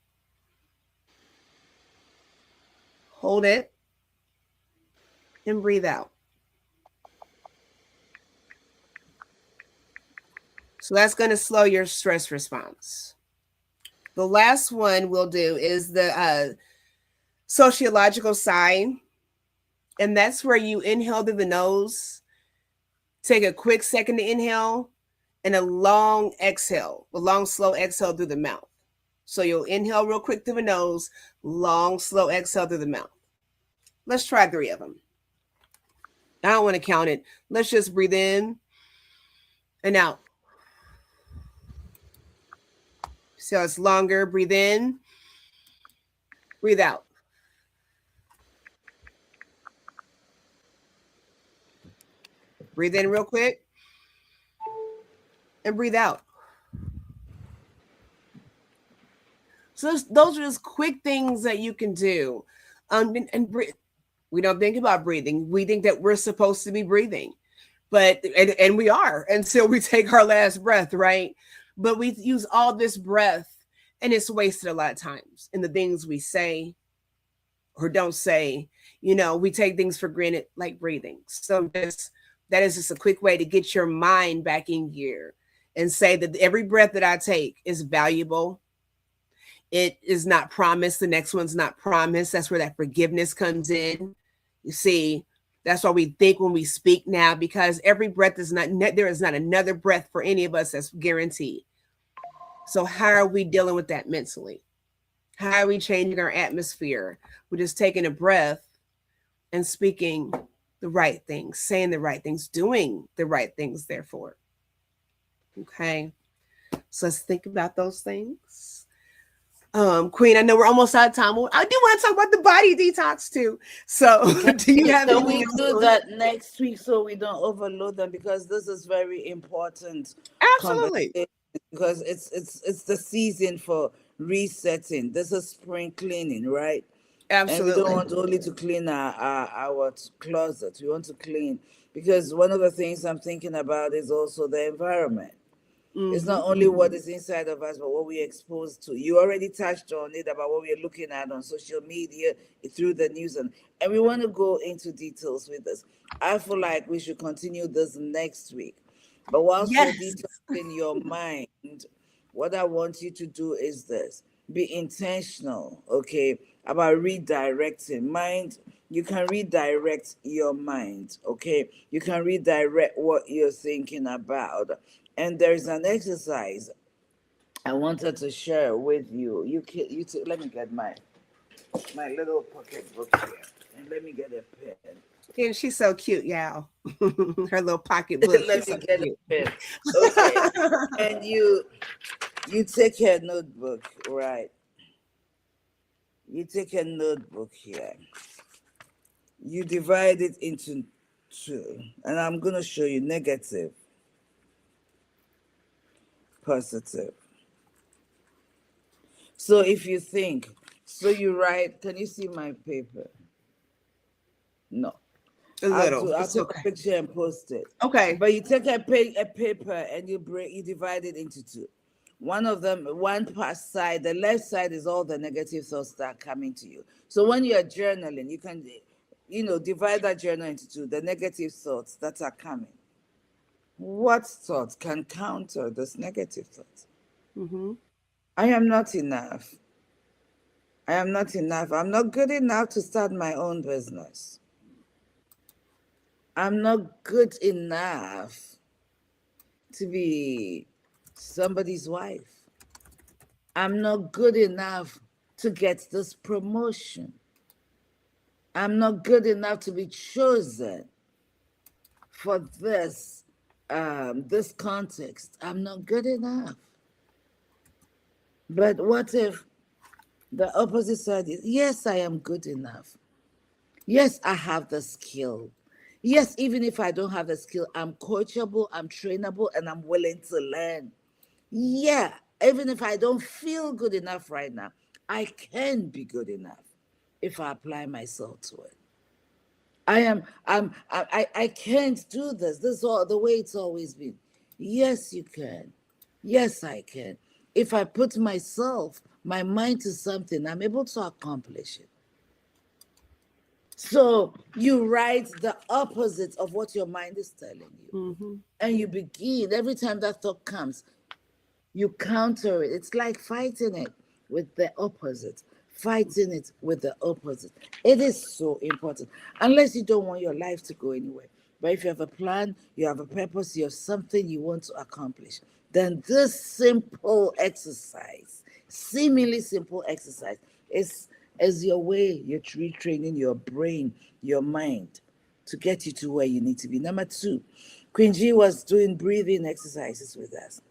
Hold it. And breathe out. So that's going to slow your stress response. The last one we'll do is the sociological sigh. And that's where you inhale through the nose, take a quick second to inhale, and a long exhale, a long, slow exhale through the mouth. So you'll inhale real quick through the nose, long, slow exhale through the mouth. Let's try three of them. I don't want to count it. Let's just breathe in and out. So it's longer. Breathe in, breathe out. Breathe in real quick and breathe out. So those are just quick things that you can do. And we don't think about breathing. We think that we're supposed to be breathing, but and we are until we take our last breath, right? But we use all this breath, and it's wasted a lot of times in the things we say or don't say. We take things for granted, like breathing. So that is just a quick way to get your mind back in gear and say that every breath that I take is valuable. It is not promised. The next one's not promised. That's where that forgiveness comes in. You see, that's why we think when we speak now, because every breath is not, there is not another breath for any of us that's guaranteed. So how are we dealing with that mentally? How are we changing our atmosphere? We're just taking a breath and speaking the right things, saying the right things, doing the right things, therefore. Okay. So let's think about those things. Queen, I know we're almost out of time. I do want to talk about the body detox too. So do you have Can we anything else? do that next week so we don't overload them? Because this is very important Absolutely. conversation. Because it's the season for resetting. This is spring cleaning, right? And we don't Absolutely. want only to clean our closet. We want to clean because one of the things I'm thinking about is also the environment. It's Mm-hmm. not only what is inside of us, but what we're exposed to. You already touched on it about what we're looking at on social media, through the news, and we want to go into details with this. I feel like we should continue this next week. But whilst you're Yes. detoxing your mind, what I want you to do is this: be intentional, okay, about redirecting mind. You can redirect your mind, okay? You can redirect what you're thinking about. And there's an exercise I wanted to share with you. Let me get my little pocketbook here, and let me get a pen. And she's so cute, y'all. Her little pocketbook. Let She's me so get a cute. pen. Okay, and you take a notebook, right? You take a notebook here. You divide it into two, and I'm gonna show you negative, positive. So if you think, so you write. Can you see my paper? No. A little. I'll It's take okay. a picture and post it. Okay. But you take a paper and you divide it into two. One of them, one part side, the left side is all the negative thoughts that are coming to you. So when you're journaling, you can, divide that journal into two. The negative thoughts that are coming. What thoughts can counter those negative thoughts? Mm-hmm. I am not enough. I am not enough. I'm not good enough to start my own business. I'm not good enough to be somebody's wife. I'm not good enough to get this promotion. I'm not good enough to be chosen for this. this context, I'm not good enough. But what if the opposite side is, yes, I am good enough. Yes, I have the skill. Yes, even if I don't have the skill, I'm coachable, I'm trainable, and I'm willing to learn. Yeah, even if I don't feel good enough right now, I can be good enough if I apply myself to it. I can't do this. This is all the way it's always been. Yes, you can. Yes, I can. If I put myself, my mind to something, I'm able to accomplish it. So you write the opposite of what your mind is telling you. Mm-hmm. And you begin, every time that thought comes, you counter it. It's like fighting it with the opposite, fighting it with the opposite. It is so important, unless you don't want your life to go anywhere. But if you have a plan, you have a purpose, you have something you want to accomplish, then this simple exercise, seemingly simple exercise, is your way. You're retraining your brain, your mind, to get you to where you need to be. Number two, Queen G was doing breathing exercises with us.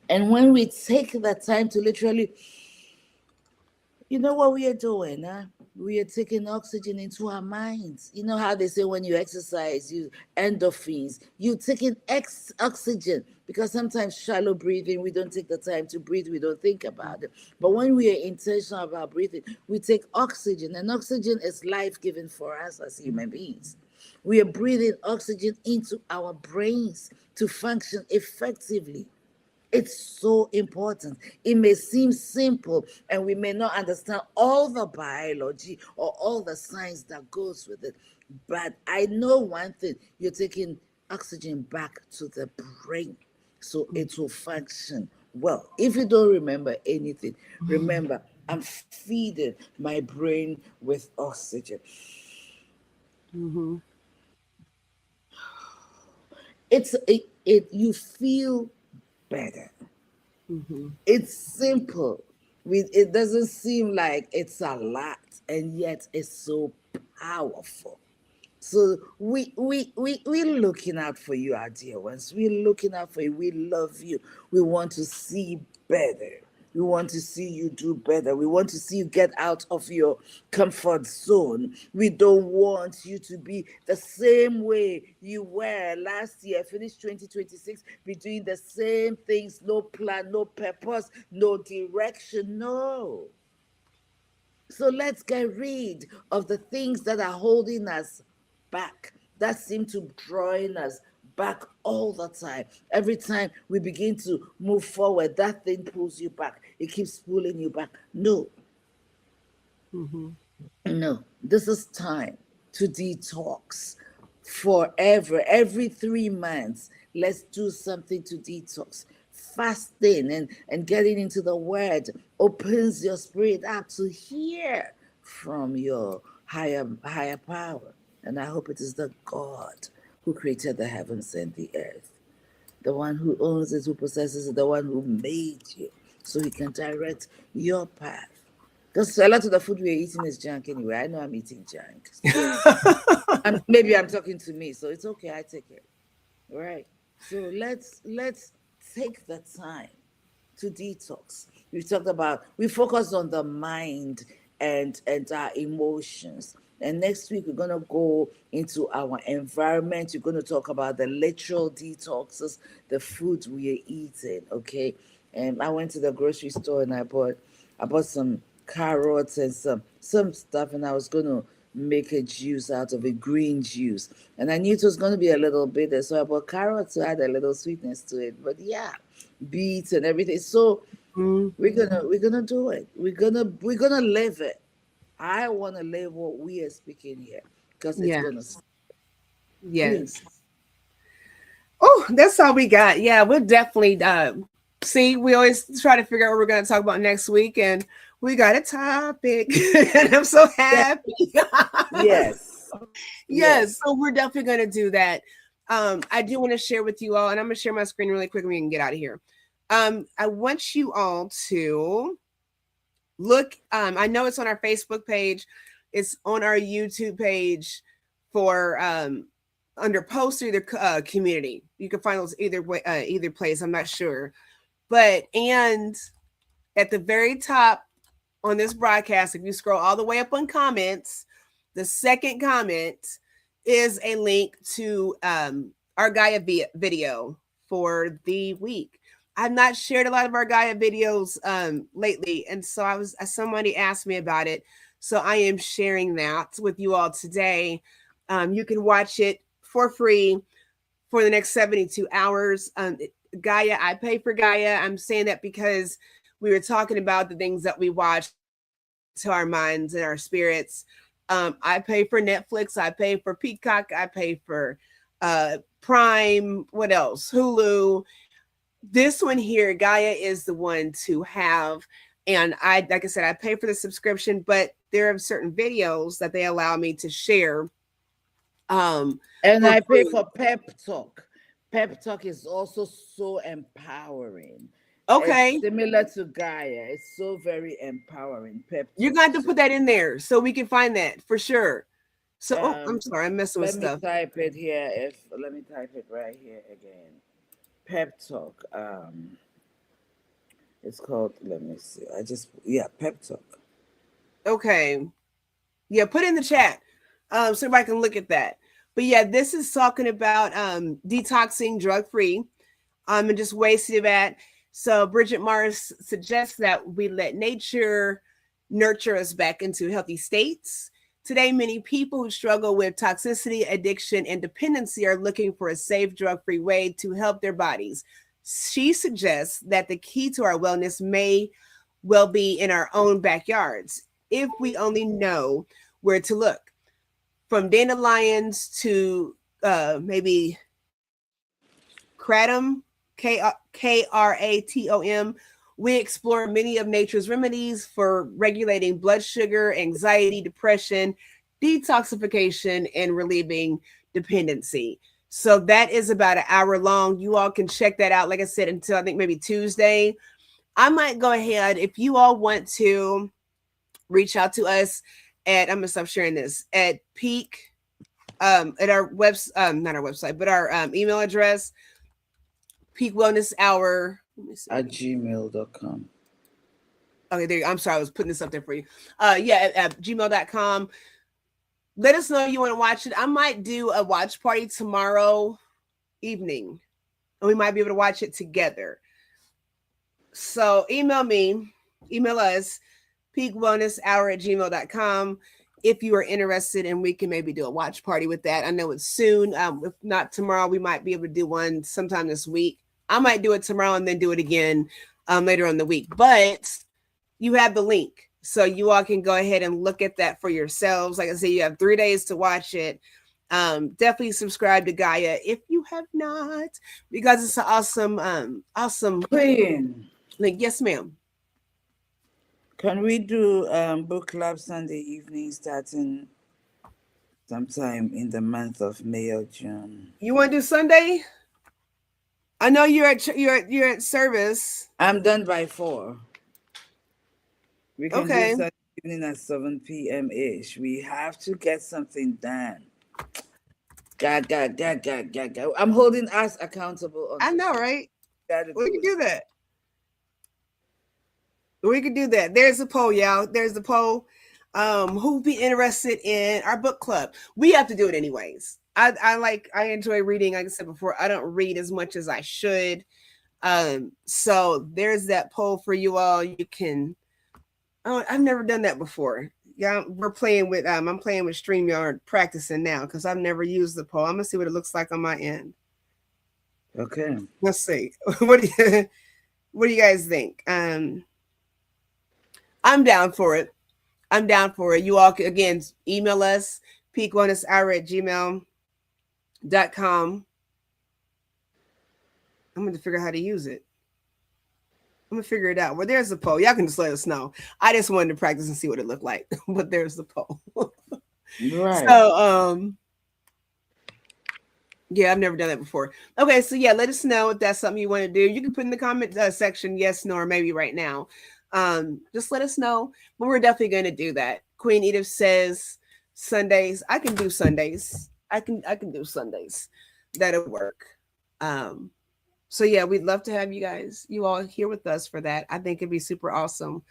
And when we take the time to literally, you know what we are doing, huh? We are taking oxygen into our minds. You know how they say when you exercise, you endorphins, you taking oxygen, because sometimes shallow breathing, we don't take the time to breathe, we don't think about it. But when we are intentional about breathing, we take oxygen, and oxygen is life giving for us as human beings. We are breathing oxygen into our brains to function effectively. It's so important. It may seem simple and we may not understand all the biology or all the science that goes with it. But I know one thing, you're taking oxygen back to the brain so it will function well. If you don't remember anything, remember, I'm feeding my brain with oxygen. Mm-hmm. You feel better. Mm-hmm. It's simple. It doesn't seem like it's a lot, and yet it's so powerful. So we're looking out for you, our dear ones. We're looking out for you. We love you. We want to see better. We want to see you do better. We want to see you get out of your comfort zone. We don't want you to be the same way you were last year, finish 2026, be doing the same things, no plan, no purpose, no direction. No. So let's get rid of the things that are holding us back, that seem to drawing us back all the time. Every time we begin to move forward, that thing pulls you back. It keeps pulling you back. No, Mm-hmm. no, this is time to detox forever. Every 3 months, let's do something to detox. Fasting and getting into the word opens your spirit up to hear from your higher power. And I hope it is the God who created the heavens and the earth, the one who owns it, who possesses it, the one who made you, so he can direct your path. Because a lot of the food we're eating is junk anyway. I know I'm eating junk. So maybe I'm talking to me, so it's okay. I take it. All right. So let's take the time to detox. We focused on the mind and our emotions. And next week we're gonna go into our environment. We're gonna talk about the literal detoxes, the food we are eating. Okay. And I went to the grocery store and I bought some carrots and some stuff, and I was gonna make a juice out of it, green juice. And I knew it was gonna be a little bitter, so I bought carrots to add a little sweetness to it. But yeah, beets and everything. So we're gonna do it. We're gonna live it. I wanna live what we are speaking here because it's Yeah. gonna Yes. please. Oh, that's all we got. Yeah, we'll definitely see. We always try to figure out what we're going to talk about next week, and we got a topic, and I'm so Yeah, happy. yes. Yes, Yes. so we're definitely going to do that. I do want to share with you all, and I'm going to share my screen really quick, and we can get out of here. I want you all to look. I know it's on our Facebook page. It's on our YouTube page for under post or either community. You can find those either way, either place. I'm not sure, but and at the very top on this broadcast, if you scroll all the way up on comments, the second comment is a link to our Gaia video for the week. I've not shared a lot of our Gaia videos lately, and so somebody asked me about it, so I am sharing that with you all today. You can watch it for free for the next 72 hours. Gaia, I pay for Gaia. I'm saying that because we were talking about the things that we watch to our minds and our spirits. I pay for Netflix. I pay for Peacock. I pay for Prime. What else? Hulu. This one here, Gaia, is the one to have. And like I said, I pay for the subscription, but there are certain videos that they allow me to share. And I pay for Pep Talk. Pep Talk is also so empowering. Okay. It's similar to Gaia. It's so very empowering. Pep Talk. You're going to have to put that in there so we can find that for sure. So, I'm sorry, I'm messing with stuff. Let me type it here. Let me type it right here again. Pep Talk. It's called. Let me see. Pep Talk. Okay. Yeah, put in the chat so everybody can look at that. But yeah, this is talking about detoxing drug-free and just ways to do that. So Bridget Mars suggests that we let nature nurture us back into healthy states. Today, many people who struggle with toxicity, addiction, and dependency are looking for a safe, drug-free way to help their bodies. She suggests that the key to our wellness may well be in our own backyards, if we only know where to look. From dandelions to maybe kratom, Kratom, we explore many of nature's remedies for regulating blood sugar, anxiety, depression, detoxification, and relieving dependency. So that is about an hour long. You all can check that out, like I said, until I think maybe Tuesday. I might go ahead, if you all want to reach out to us at, I'm going to stop sharing this, at Peak, at our not our website, but our email address, Peak Wellness Hour at gmail.com. Okay, there you go. I'm sorry, I was putting this up there for you. At gmail.com. Let us know you want to watch it. I might do a watch party tomorrow evening, and we might be able to watch it together. So email us, peakwellnesshour@gmail.com, if you are interested, and we can maybe do a watch party with that. I know it's soon. If not tomorrow, we might be able to do one sometime this week. I might do it tomorrow and then do it again later on the week. But you have the link, so you all can go ahead and look at that for yourselves. Like I said, you have 3 days to watch it. Definitely subscribe to Gaia if you have not, because it's an awesome Queen. link. Yes, ma'am. Can we do book club Sunday evening starting sometime in the month of May or June? You want to do Sunday? I know you're at service. I'm done by 4. We can do Okay. Sunday evening at 7 p.m. ish. We have to get something done. God. I'm holding us accountable. I know, right? We can do that. We can do that. There's a poll, y'all. There's the poll. Who'd be interested in our book club? We have to do it anyways. I enjoy reading. Like I said before, I don't read as much as I should. So there's that poll for you all. You can. Oh, I've never done that before. Yeah, we're playing with. I'm playing with StreamYard, practicing now because I've never used the poll. I'm gonna see what it looks like on my end. Okay. Let's see. What do you guys think? I'm down for it. You all can, again, email us, peakwellnesshour@gmail.com. I'm going to figure out how to use it. I'm going to figure it out. Well, there's the poll. Y'all can just let us know. I just wanted to practice and see what it looked like. But there's the poll. Right. So, yeah, I've never done that before. Okay, so yeah, let us know if that's something you want to do. You can put in the comment section, yes, no, or maybe right now. Just let us know. But we're definitely going to do that. Queen Edith says Sundays. I can do Sundays. I can do Sundays. That'll work. Um, so yeah, we'd love to have you all here with us for that. I think it'd be super awesome.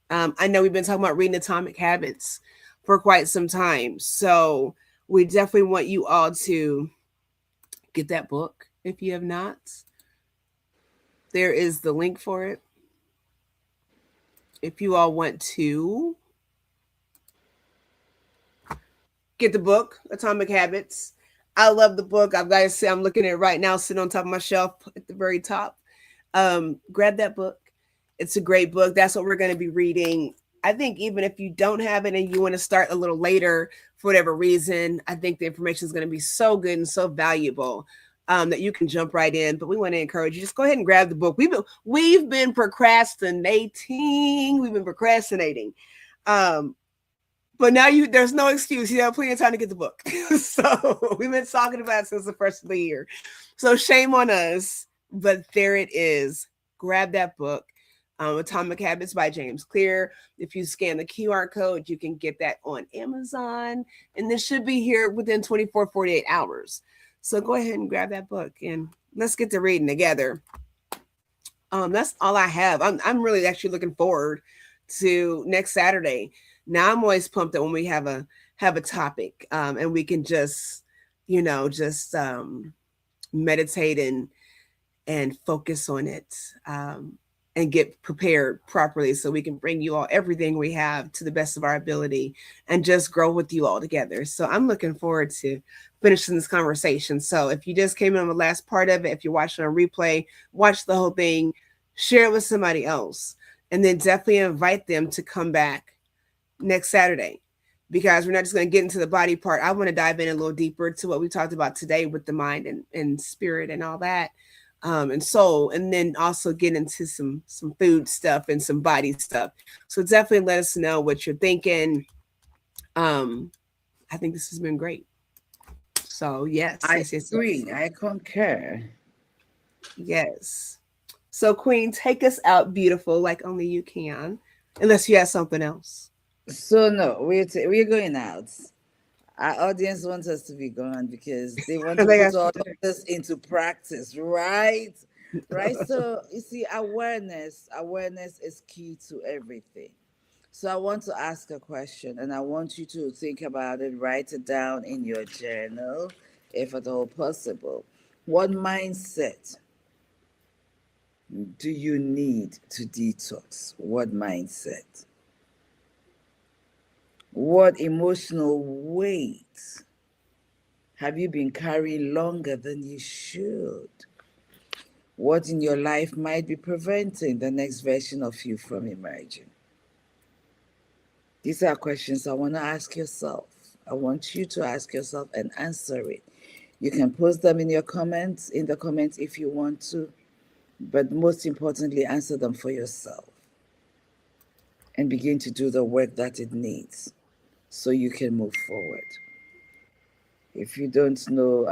I know we've been talking about reading Atomic Habits for quite some time, so we definitely want you all to get that book if you have not. There is the link for it if you all want to get the book, Atomic Habits. I love the book. I've got to say, I'm looking at it right now, sitting on top of my shelf at the very top. Grab that book. It's a great book. That's what we're going to be reading. I think even if you don't have it and you want to start a little later for whatever reason, I think the information is going to be so good and so valuable that you can jump right in. But we want to encourage you, just go ahead and grab the book. We've been procrastinating. We've been procrastinating. Um, but now there's no excuse. You have plenty of time to get the book. So we've been talking about it since the first of the year. So shame on us, but there it is. Grab that book, Atomic Habits by James Clear. If you scan the QR code, you can get that on Amazon, and this should be here within 24, 48 hours. So go ahead and grab that book and let's get to reading together. That's all I have. I'm really actually looking forward to next Saturday. Now I'm always pumped that when we have a topic, and we can just just meditate and focus on it, and get prepared properly so we can bring you all everything we have to the best of our ability and just grow with you all together. So I'm looking forward to finishing this conversation. So if you just came in on the last part of it, if you're watching on replay, watch the whole thing, share it with somebody else, and then definitely invite them to come back next Saturday, because we're not just going to get into the body part. I want to dive in a little deeper to what we talked about today with the mind and spirit and all that, and soul, and then also get into some food stuff and some body stuff. So definitely let us know what you're thinking. Um, I think this has been great. So yes, I yes, yes, yes, agree. I concur. yes. So Queen, take us out, beautiful, like only you can, unless you have something else. So no, we're going out. Our audience wants us to be gone because they want I to think put that's all of this into practice, right? Right. So you see, awareness is key to everything. So I want to ask a question, and I want you to think about it, write it down in your journal, if at all possible. What mindset do you need to detox? What mindset? What emotional weight have you been carrying longer than you should? What in your life might be preventing the next version of you from emerging? These are questions I want to ask yourself. I want you to ask yourself and answer it. You can post them in the comments if you want to, but most importantly, answer them for yourself and begin to do the work that it needs so you can move forward. If you don't know,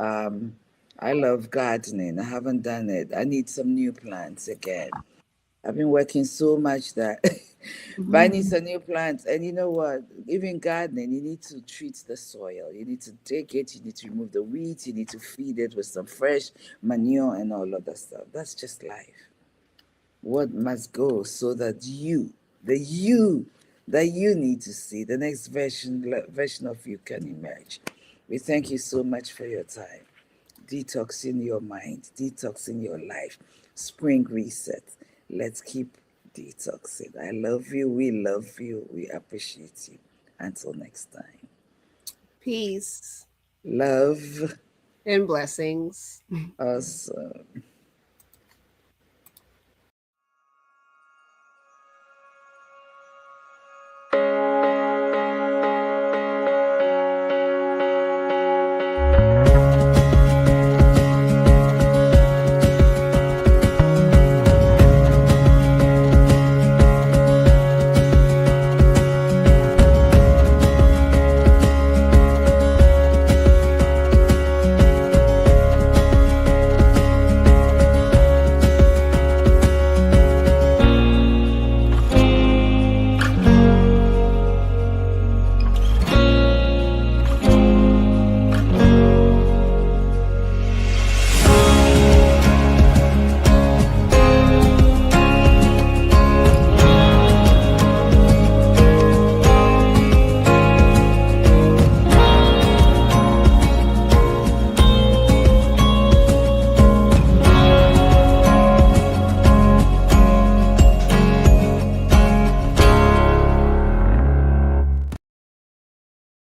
I love gardening. I haven't done it. I need some new plants again. I've been working so much that, but I need Mhm. some new plants. And you know what? Even gardening, you need to treat the soil. You need to take it. You need to remove the weeds. You need to feed it with some fresh manure and all of that stuff. That's just life. What must go so that the you that you need to see, the next version of you can emerge. We thank you so much for your time. Detoxing your mind, detoxing your life. Spring reset. Let's keep detoxing. I love you. We love you. We appreciate you. Until next time. Peace Love. and blessings. Awesome.